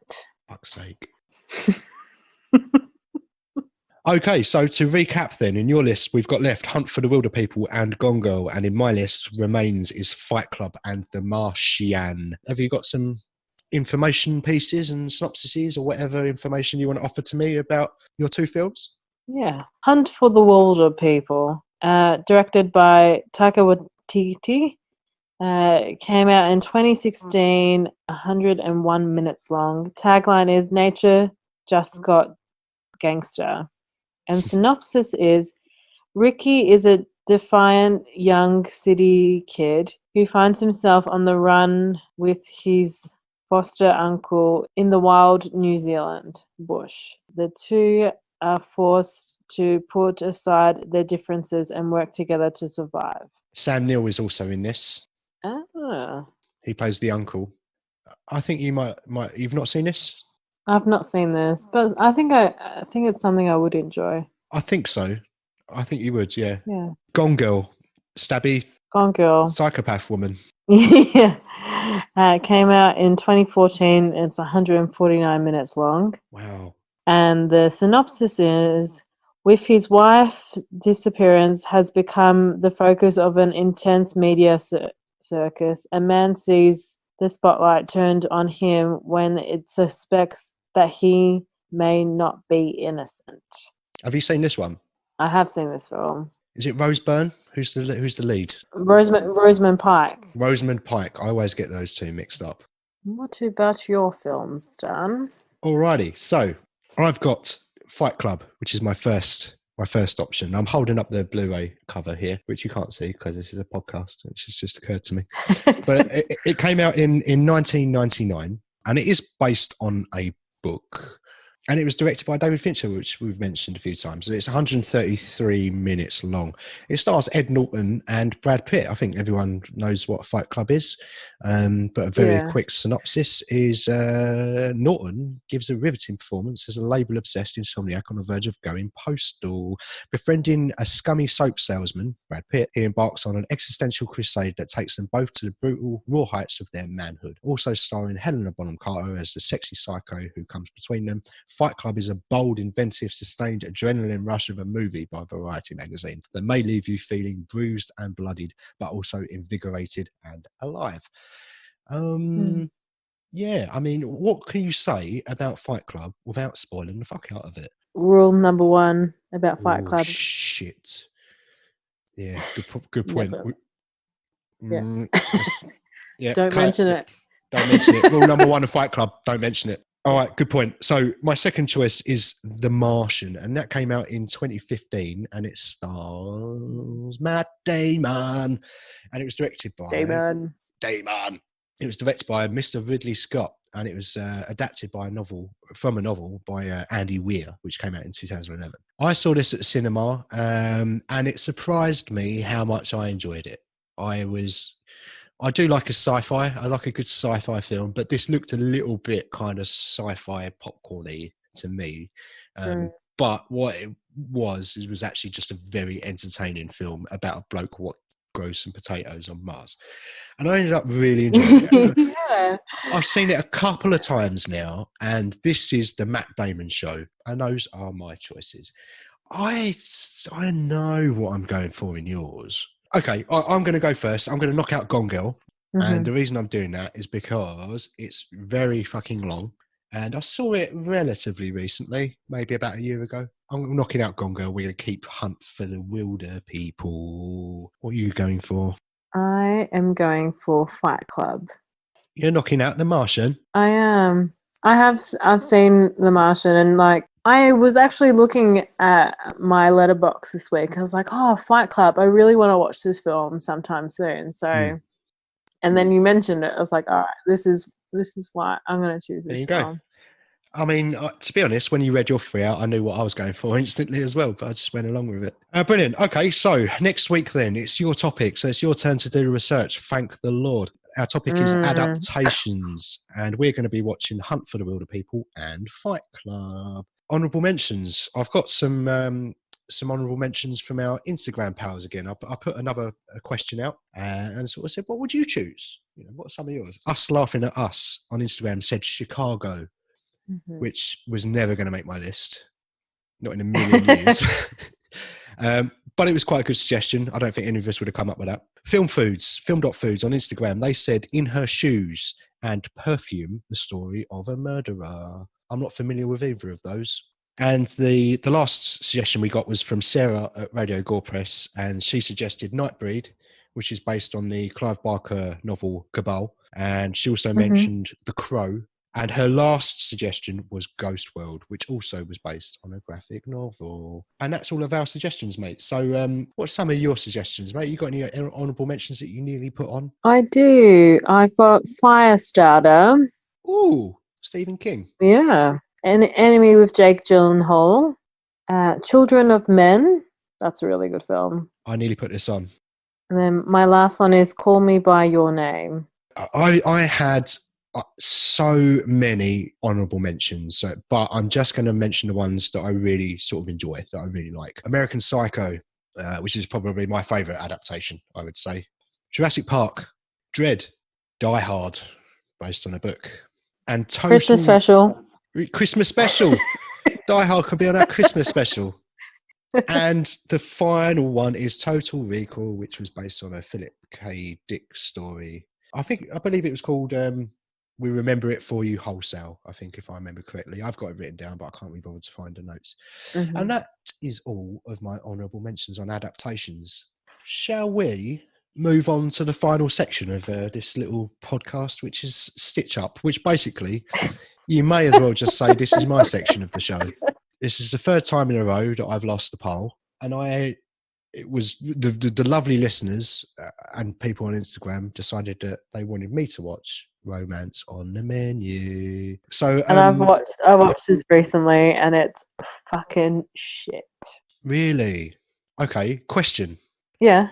Fuck's sake. Okay, so to recap then, in your list, we've got left Hunt for the Wilder People and Gone Girl, and in my list, remains is Fight Club and The Martian. Have you got some information pieces and synopsises or whatever information you want to offer to me about your 2 films? Yeah. Hunt for the Wilder People, directed by Taika Waititi, It came out in 2016, 101 minutes long. Tagline is Nature just got gangster. And synopsis is Ricky is a defiant young city kid who finds himself on the run with his foster uncle in the wild New Zealand bush. The two are forced to put aside their differences and work together to survive. Sam Neill is also in this. Ah, He plays the uncle. I think you might you've not seen this? I've not seen this, but I think it's something I would enjoy. I think so. I think you would, yeah. Yeah. Gone Girl, stabby, Gone Girl. psychopath woman. Yeah. It came out in 2014. It's 149 minutes long. Wow. And the synopsis is with his wife's disappearance has become the focus of an intense media circus. A man sees the spotlight turned on him when it suspects that he may not be innocent. Have you seen this one? I have seen this film. Is it Rose Byrne? Who's the lead? Rosamund Pike. Rosamund Pike. I always get those two mixed up. What about your films, Dan? Alrighty. So I've got Fight Club, which is my first option. I'm holding up the Blu-ray cover here, which you can't see because this is a podcast, which has just occurred to me. But it came out in 1999, and it is based on a book. And it was directed by David Fincher, which we've mentioned a few times. It's 133 minutes long. It stars Ed Norton and Brad Pitt. I think everyone knows what Fight Club is. But a very quick synopsis is Norton gives a riveting performance as a label-obsessed insomniac on the verge of going postal. Befriending a scummy soap salesman, Brad Pitt, he embarks on an existential crusade that takes them both to the brutal, raw heights of their manhood. Also starring Helena Bonham Carter as the sexy psycho who comes between them. Fight Club is a bold, inventive, sustained adrenaline rush of a movie by Variety magazine that may leave you feeling bruised and bloodied, but also invigorated and alive. Yeah, I mean, what can you say about Fight Club without spoiling the fuck out of it? Rule number one about Fight Club. Shit. Yeah, good point. Yeah. Don't mention it. Don't mention it. Rule number one of Fight Club, don't mention it. All right, good point. So my second choice is The Martian, and that came out in 2015, and it stars Matt Damon, and it was directed by Damon. It was directed by Mr. Ridley Scott, and it was adapted by a novel by Andy Weir, which came out in 2011. I saw this at the cinema, and it surprised me how much I enjoyed it. I do like a sci-fi. I like a good sci-fi film, but this looked a little bit kind of sci-fi popcorny to me. But what it was actually just a very entertaining film about a bloke what grows some potatoes on Mars. And I ended up really enjoying it. Yeah. I've seen it a couple of times now, and this is the Matt Damon show, and those are my choices. I know what I'm going for in yours. Okay, I'm going to go first. I'm going to knock out Gone Girl. Mm-hmm. And the reason I'm doing that is because it's very fucking long. And I saw it relatively recently, maybe about a year ago. I'm knocking out Gone Girl. We're going to keep Hunt for the Wilder People. What are you going for? I am going for Fight Club. You're knocking out The Martian? I am. I've seen The Martian, and like, I was actually looking at my letterbox this week. I was like, oh, Fight Club. I really want to watch this film sometime soon. So, and then you mentioned it. I was like, all right, this is why I'm going to choose this film. There you go. I mean, to be honest, when you read your three out, I knew what I was going for instantly as well, but I just went along with it. Brilliant. Okay, so next week then, it's your topic. So it's your turn to do the research. Thank the Lord. Our topic is adaptations, and we're going to be watching Hunt for the Wilder People and Fight Club. Honourable mentions. I've got some honourable mentions from our Instagram pals again. I put another question out and sort of said, what would you choose? You know, what are some of yours? Us Laughing at Us on Instagram said Chicago, which was never going to make my list. Not in a million years. But it was quite a good suggestion. I don't think any of us would have come up with that. Film.foods on Instagram. They said In Her Shoes and Perfume, the story of a murderer. I'm not familiar with either of those. And the last suggestion we got was from Sarah at Radio Gore Press, and she suggested Nightbreed, which is based on the Clive Barker novel Cabal. And she also Mhm. mentioned The Crow. And her last suggestion was Ghost World, which also was based on a graphic novel. And that's all of our suggestions, mate. So what's some of your suggestions, mate? You got any honourable mentions that you nearly put on? I do. I've got Firestarter. Ooh, Stephen King. Yeah. An Enemy with Jake Gyllenhaal. Children of Men. That's a really good film. I nearly put this on. And then my last one is Call Me By Your Name. I had so many honourable mentions, but I'm just going to mention the ones that I really sort of enjoy, that I really like. American Psycho, which is probably my favourite adaptation, I would say. Jurassic Park, Dread, Die Hard, based on a book, and Total Christmas special. Christmas special. Die Hard could be on our Christmas special. And the final one is Total Recall, which was based on a Philip K. Dick story. I believe it was called We Remember It For You Wholesale, I think, if I remember correctly. I've got it written down, but I can't be bothered to find the notes. Mhm. And that is all of my honourable mentions on adaptations. Shall we move on to the final section of this little podcast, which is Stitch Up, which basically you may as well just say this is my section of the show. This is the third time in a row that I've lost the poll, and it was the lovely listeners and people on Instagram decided that they wanted me to watch Romance on the Menu. So, And I watched this recently, and it's fucking shit. Really? Okay. Question: Yeah,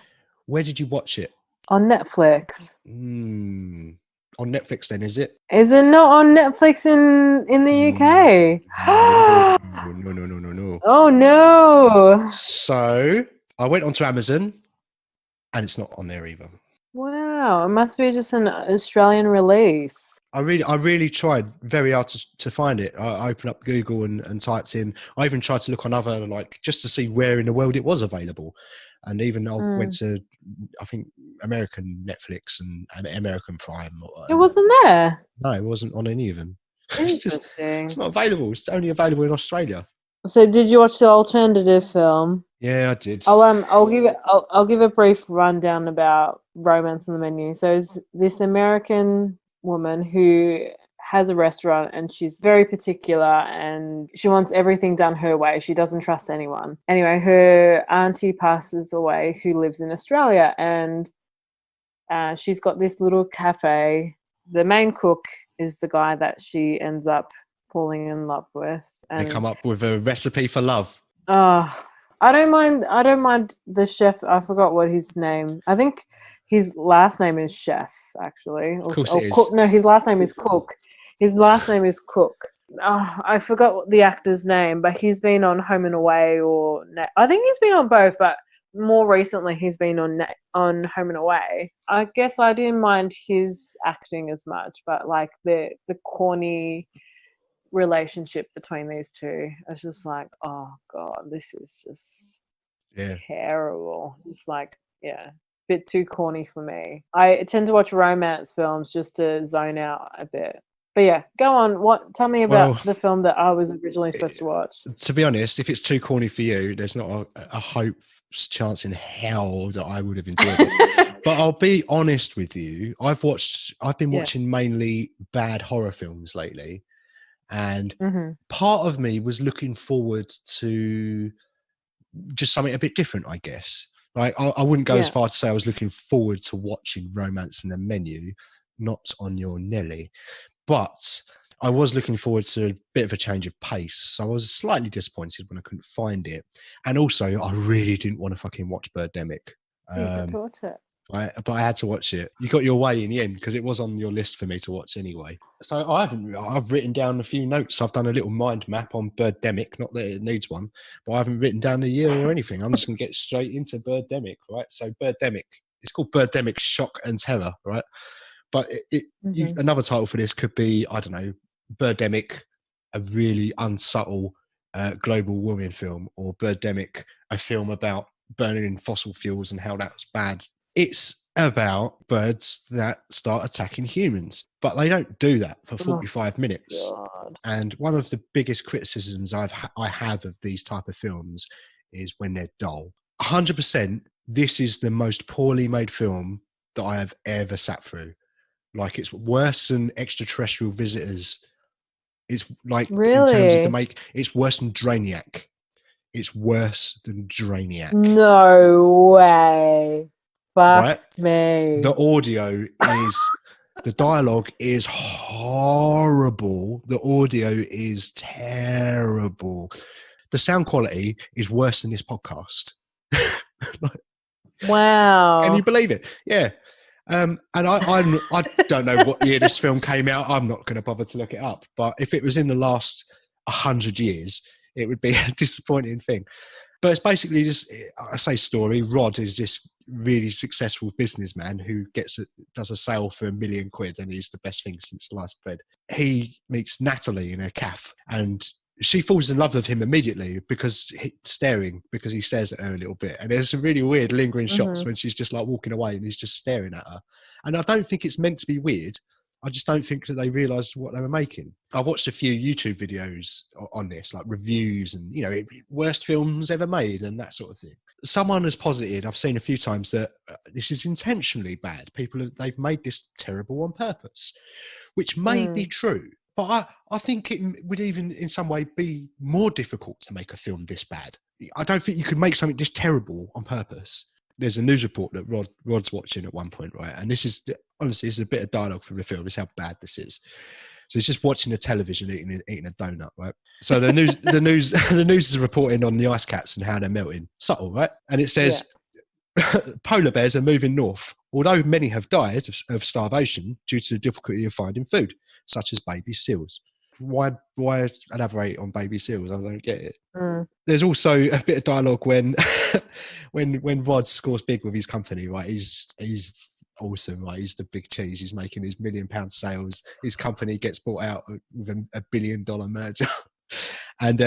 where did you watch it? on Netflix. On Netflix, then, is it? Is it not on Netflix in the UK? No. Oh no! So I went onto Amazon, and it's not on there either. Wow, it must be just an Australian release. I really tried very hard to find it. I opened up Google and typed in. I even tried to look on other, like, just to see where in the world it was available. And even I went to, I think, American Netflix and American Prime. It wasn't there. No, it wasn't on any of them. Interesting. It's not available. It's only available in Australia. So, did you watch the alternative film? Yeah, I did. I'll give a brief rundown about Romance on the Menu. So, it's this American woman who has a restaurant, and she's very particular, and she wants everything done her way. She doesn't trust anyone. Anyway, her auntie passes away who lives in Australia, and she's got this little cafe. The main cook is the guy that she ends up falling in love with. And They come up with a recipe for love. I don't mind the chef. I forgot what his name. I think his last name is Chef, actually. Of course it is. Cook. No, his last name is Cook. His last name is Cook. I forgot what the actor's name, but he's been on Home and Away, or I think he's been on both, but more recently he's been on Home and Away. I guess I didn't mind his acting as much, but like the corny relationship between these two, it's just like, oh god, this is just terrible. Just like, yeah, bit too corny for me. I tend to watch romance films just to zone out a bit. But yeah, go on. Tell me about the film that I was originally supposed to watch. To be honest, if it's too corny for you, there's not a hope's chance in hell that I would have enjoyed it. But I'll be honest with you, I've been watching mainly bad horror films lately. And part of me was looking forward to just something a bit different, I guess. Like, I wouldn't go as far to say I was looking forward to watching Romance in the Menu, not on your Nelly. But I was looking forward to a bit of a change of pace. So I was slightly disappointed when I couldn't find it. And also, I really didn't want to fucking watch Birdemic. You had to watch it. But I had to watch it. You got your way in the end because it was on your list for me to watch anyway. So I've written down a few notes. I've done a little mind map on Birdemic. Not that it needs one, but I haven't written down the year or anything. I'm just going to get straight into Birdemic, right? So Birdemic. It's called Birdemic Shock and Terror, right? But another title for this could be, I don't know, Birdemic, a really unsubtle global warming film, or Birdemic, a film about burning fossil fuels and how that's bad. It's about birds that start attacking humans, but they don't do that for 45 minutes. God. And one of the biggest criticisms I have of these type of films is when they're dull. 100%, this is the most poorly made film that I have ever sat through. Like, it's worse than Extraterrestrial Visitors. It's like, in terms of it's worse than Drainiac. It's worse than Drainiac. No way. Fuck Right? me. The audio is, the dialogue is horrible. The audio is terrible. The sound quality is worse than this podcast. Wow. Can you believe it? Yeah. And I don't know what year this film came out. I'm not going to bother to look it up. But if it was in the last 100 years, it would be a disappointing thing. But it's basically just, I say story. Rod is this really successful businessman who does a sale for £1 million and he's the best thing since sliced bread. He meets Natalie in a cafe and she falls in love with him immediately because he stares at her a little bit. And there's some really weird lingering shots when she's just like walking away and he's just staring at her. And I don't think it's meant to be weird. I just don't think that they realised what they were making. I've watched a few YouTube videos on this, like reviews and, worst films ever made and that sort of thing. Someone has posited, I've seen a few times, that this is intentionally bad. They've made this terrible on purpose, which may be true. But I think it would even in some way be more difficult to make a film this bad. I don't think you could make something this terrible on purpose. There's a news report that Rod's watching at one point, right? And this is a bit of dialogue from the film. This is how bad this is. So he's just watching the television, eating a donut, right? So the news is reporting on the ice caps and how they're melting. Subtle, right? And it says, polar bears are moving north, although many have died of starvation due to the difficulty of finding food, such as baby seals. Why elaborate on baby seals? I don't get it. There's also a bit of dialogue when Rod scores big with his company, right? He's awesome, right? He's the big cheese. He's making his £1 million sales. His company gets bought out with a $1 billion merger. And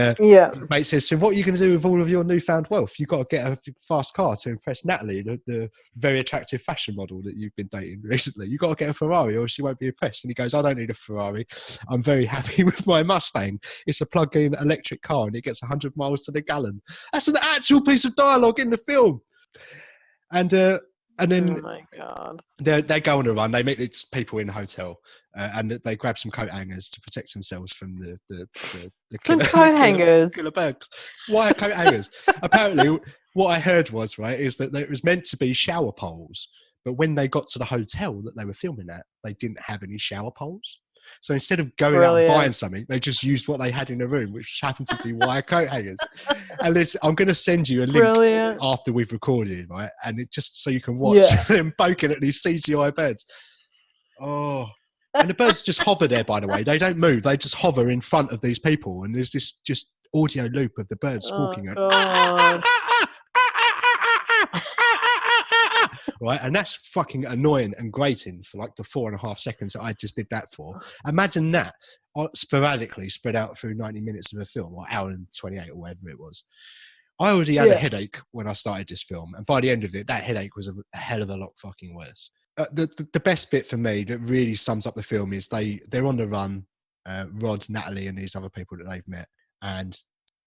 mate says, so what are you going to do with all of your newfound wealth? You've got to get a fast car to impress Natalie, the very attractive fashion model that you've been dating recently. You've got to get a Ferrari or she won't be impressed. And he goes, I don't need a Ferrari. I'm very happy with my Mustang. It's a plug-in electric car and it gets 100 miles to the gallon. That's an actual piece of dialogue in the film. And then oh my God. They go on a run. They meet these people in the hotel, and they grab some coat hangers to protect themselves from the killer bugs. Why coat hangers? Apparently, what I heard was is that it was meant to be shower poles, but when they got to the hotel that they were filming at, they didn't have any shower poles. So instead of going out and buying something, they just used what they had in the room, which happened to be wire coat hangers. And listen, I'm going to send you a link after we've recorded, right? And it just so you can watch them poking at these CGI birds. Oh, and the birds just hover there, by the way. They don't move. They just hover in front of these people. And there's this just audio loop of the birds squawking. Right, and that's fucking annoying and grating for like the 4.5 seconds that I just did that for. Imagine that sporadically spread out through 90 minutes of a film, or hour and 28 or whatever it was. I already had a headache when I started this film, and by the end of it, that headache was a hell of a lot fucking worse. The best bit for me that really sums up the film is they're on the run, Rod, Natalie, and these other people that they've met, and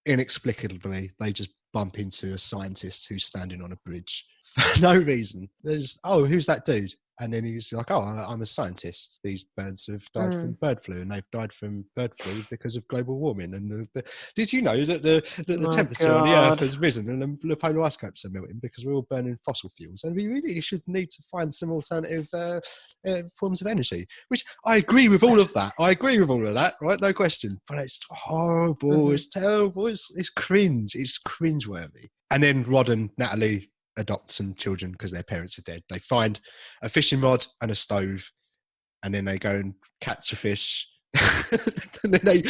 inexplicably they just bump into a scientist who's standing on a bridge for no reason. There's, who's that dude? And then he's like, I'm a scientist. These birds have died from bird flu, and they've died from bird flu because of global warming. And did you know that the temperature on the Earth has risen and the polar ice caps are melting because we're all burning fossil fuels? And we really should need to find some alternative forms of energy, which I agree with all of that. Right? No question. But it's horrible. It's terrible. It's cringe. It's cringeworthy. And then Rod and Natalie adopt some children because their parents are dead. They find a fishing rod and a stove, and then they go and catch a fish. And then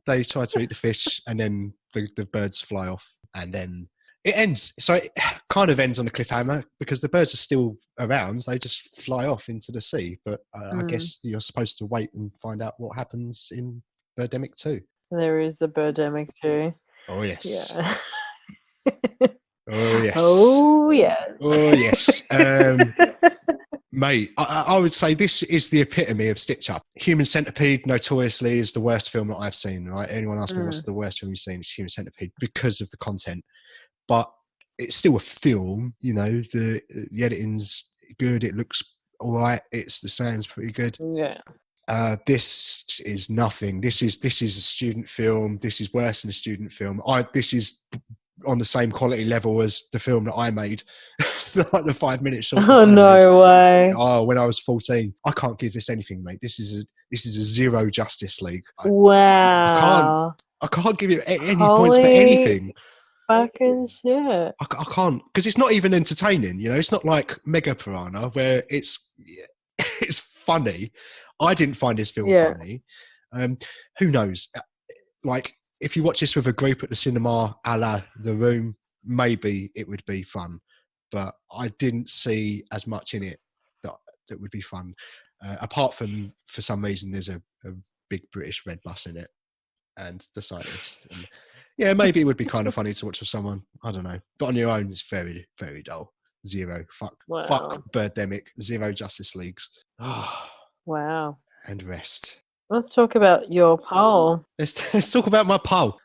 they try to eat the fish, and then the birds fly off, and then it ends. So it kind of ends on a cliffhanger because the birds are still around. They just fly off into the sea. But I guess you're supposed to wait and find out what happens in Birdemic 2. There is a Birdemic 2. Oh yes. Yeah. Oh yes. Oh yeah. Oh yes. Mate, I would say this is the epitome of Stitch Up. Human Centipede notoriously is the worst film that I've seen, right? Anyone ask me what's the worst film you've seen? It's Human Centipede because of the content. But it's still a film. You know, the editing's good. It looks all right. The sound's pretty good. Yeah. This is nothing. This is a student film. This is worse than a student film. This is on the same quality level as the film that I made, like the 5 minute short. Oh, no way. Oh, when I was 14, I can't give this anything, mate. This is a zero Justice League. Wow. I can't give you any points for anything. Fucking shit. I can't, because it's not even entertaining. You know, it's not like Mega Piranha where it's funny. I didn't find this film funny. Who knows? Like, if you watch this with a group at the cinema, a la The Room, maybe it would be fun. But I didn't see as much in it that would be fun. Apart from, for some reason, there's a big British red bus in it, and the cyclist. And yeah, maybe it would be kind of funny to watch with someone. I don't know. But on your own, it's very, very dull. Zero. Fuck Birdemic. Zero Justice Leagues. Wow. And rest. Let's talk about your poll. Let's talk about my poll.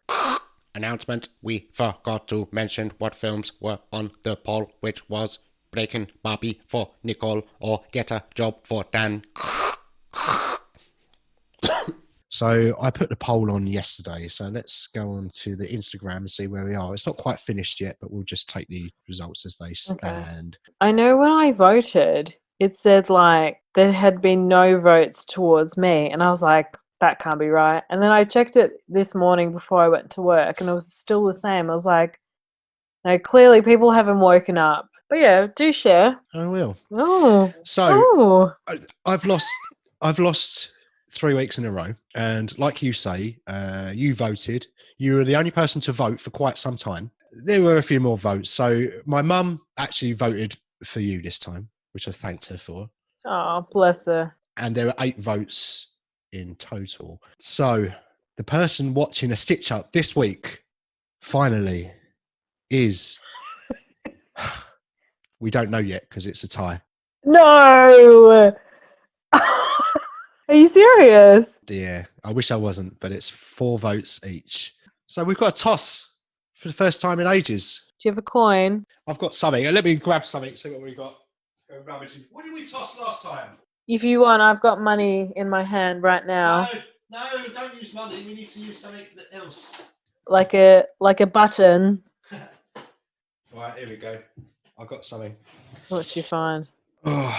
Announcement. We forgot to mention what films were on the poll, which was Breaking Barbie for Nicole or Get a Job for Dan. So I put the poll on yesterday. So let's go on to the Instagram and see where we are. It's not quite finished yet, but we'll just take the results as they stand. I know when I voted, it said like there had been no votes towards me. And I was like, that can't be right. And then I checked it this morning before I went to work and it was still the same. I was like, no, clearly people haven't woken up. But yeah, do share. I will. Oh. So I've lost 3 weeks in a row. And like you say, you voted. You were the only person to vote for quite some time. There were a few more votes. So my mum actually voted for you this time, which I thanked her for. Oh, bless her. And there were 8 votes in total. So the person watching a stitch up this week finally is... We don't know yet because it's a tie. No! Are you serious? Yeah, I wish I wasn't, but it's 4 votes each. So we've got a toss for the first time in ages. Do you have a coin? I've got something. Let me grab something, see what we got. Go rummaging. What did we toss last time? If you want, I've got money in my hand right now. No, don't use money. We need to use something else. Like a button. Right, here we go. I've got something. What you find? Oh,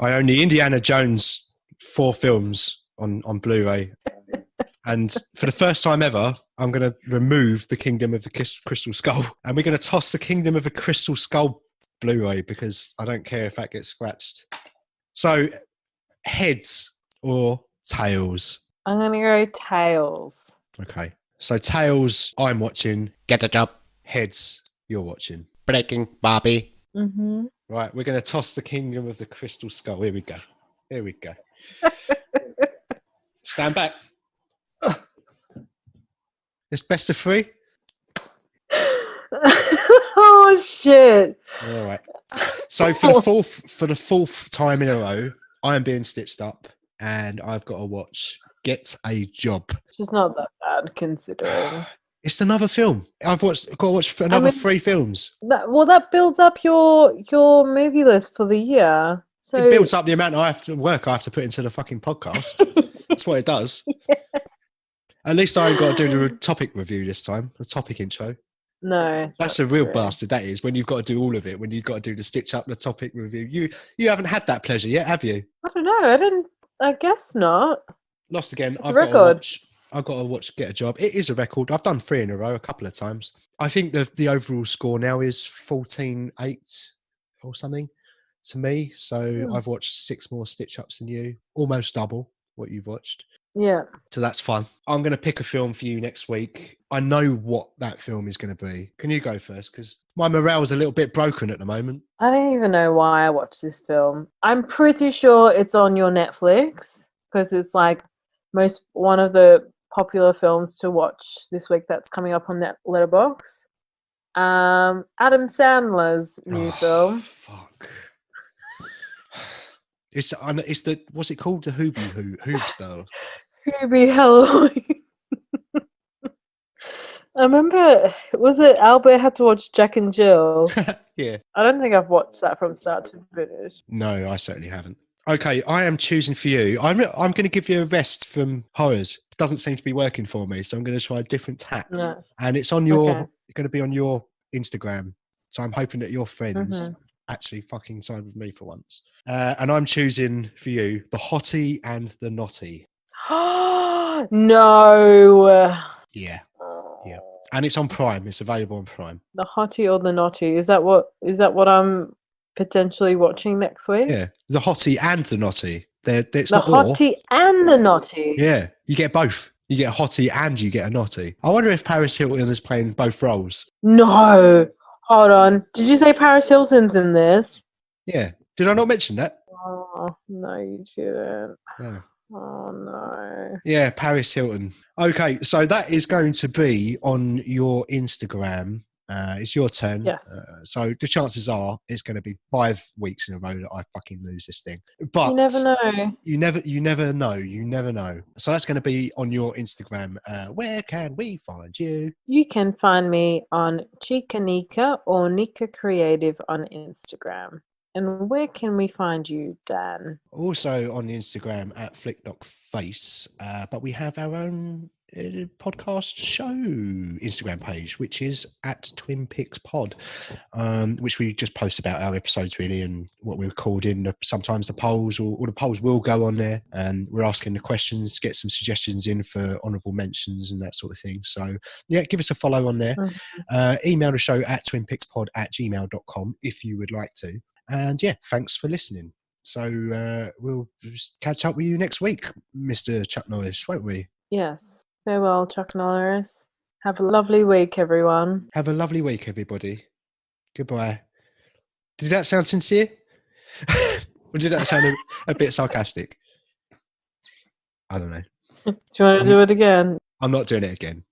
I own the Indiana Jones 4 films on Blu-ray. And for the first time ever, I'm going to remove the Kingdom of the Crystal Skull. And we're going to toss the Kingdom of the Crystal Skull Blu-ray because I don't care if that gets scratched. So, heads or tails? I'm going to go tails. Okay. So, tails, I'm watching. Get a Job. Heads, you're watching. Breaking Barbie. Mm-hmm. Right, we're going to toss the Kingdom of the Crystal Skull. Here we go. Here we go. Stand back. It's best of 3. Oh shit! All right. So for the fourth time in a row, I am being stitched up, and I've got to watch Get a Job. It's just not that bad considering. It's another film. Got to watch another 3 films. That builds up your movie list for the year. So It builds up the amount I have to put into the fucking podcast. That's what it does. Yeah. At least I ain't got to do the topic review this time, the topic intro. No. That's a real bastard, that is, when you've got to do all of it, when you've got to do the stitch up, the topic review. You haven't had that pleasure yet, have you? I don't know. I guess not. Lost again. It's a record. I've got to watch Get a Job. It is a record. I've done 3 in a row a couple of times. I think the overall score now is 14-8 or something to me. So I've watched 6 more stitch ups than you, almost double what you've watched. Yeah. So that's fun. I'm going to pick a film for you next week. I know what that film is going to be. Can you go first? Because my morale is a little bit broken at the moment. I don't even know why I watched this film. I'm pretty sure it's on your Netflix because it's like one of the popular films to watch this week that's coming up on that Letterboxd. Adam Sandler's new film. Fuck. It's the what's it called? The Hoobster. Hubie Halloween. I remember, was it Albert had to watch Jack and Jill? Yeah. I don't think I've watched that from start to finish. No, I certainly haven't. Okay, I am choosing for you. I'm going to give you a rest from horrors. It doesn't seem to be working for me, so I'm going to try different taps. No. And it's on your, Okay. going to be on your Instagram. So I'm hoping that your friends Mhm. actually fucking side with me for once. And I'm choosing for you the hottie and the naughty. No. Yeah, yeah. And it's on Prime. It's available on Prime. The hottie or the naughty? Is that what I'm potentially watching next week? Yeah, the hottie and the naughty. It's The not or. hottie and the naughty. Yeah, you get both. You get a hottie and you get a naughty. I wonder if Paris Hilton is playing both roles. No. Hold on. Did you say Paris Hilton's in this? Yeah. Did I not mention that? Oh, no, you didn't. No. Oh, no. Yeah, Paris Hilton. Okay, so that is going to be on your Instagram. It's your turn. Yes. So the chances are it's going to be 5 weeks in a row that I fucking lose this thing. But You never know. You never know. So that's going to be on your Instagram. Where can we find you? You can find me on Chica Nika or Nika Creative on Instagram. And where can we find you, Dan? Also on the Instagram at FlickDocFace. But we have our own podcast show Instagram page, which is at Twin Peaks Pod, which we just post about our episodes really and what we record in. Sometimes the polls or the polls will go on there, and we're asking the questions, get some suggestions in for honourable mentions and that sort of thing. So yeah, give us a follow on there. Email the show at twinpixpod@gmail.com if you would like to. And yeah, thanks for listening. So we'll just catch up with you next week, Mr. Chuck Norris, won't we? Yes. Farewell, Chuck Norris. Have a lovely week, everyone. Have a lovely week, everybody. Goodbye. Did that sound sincere? Or did that sound a bit sarcastic? I don't know. Do you want to do it again? I'm not doing it again.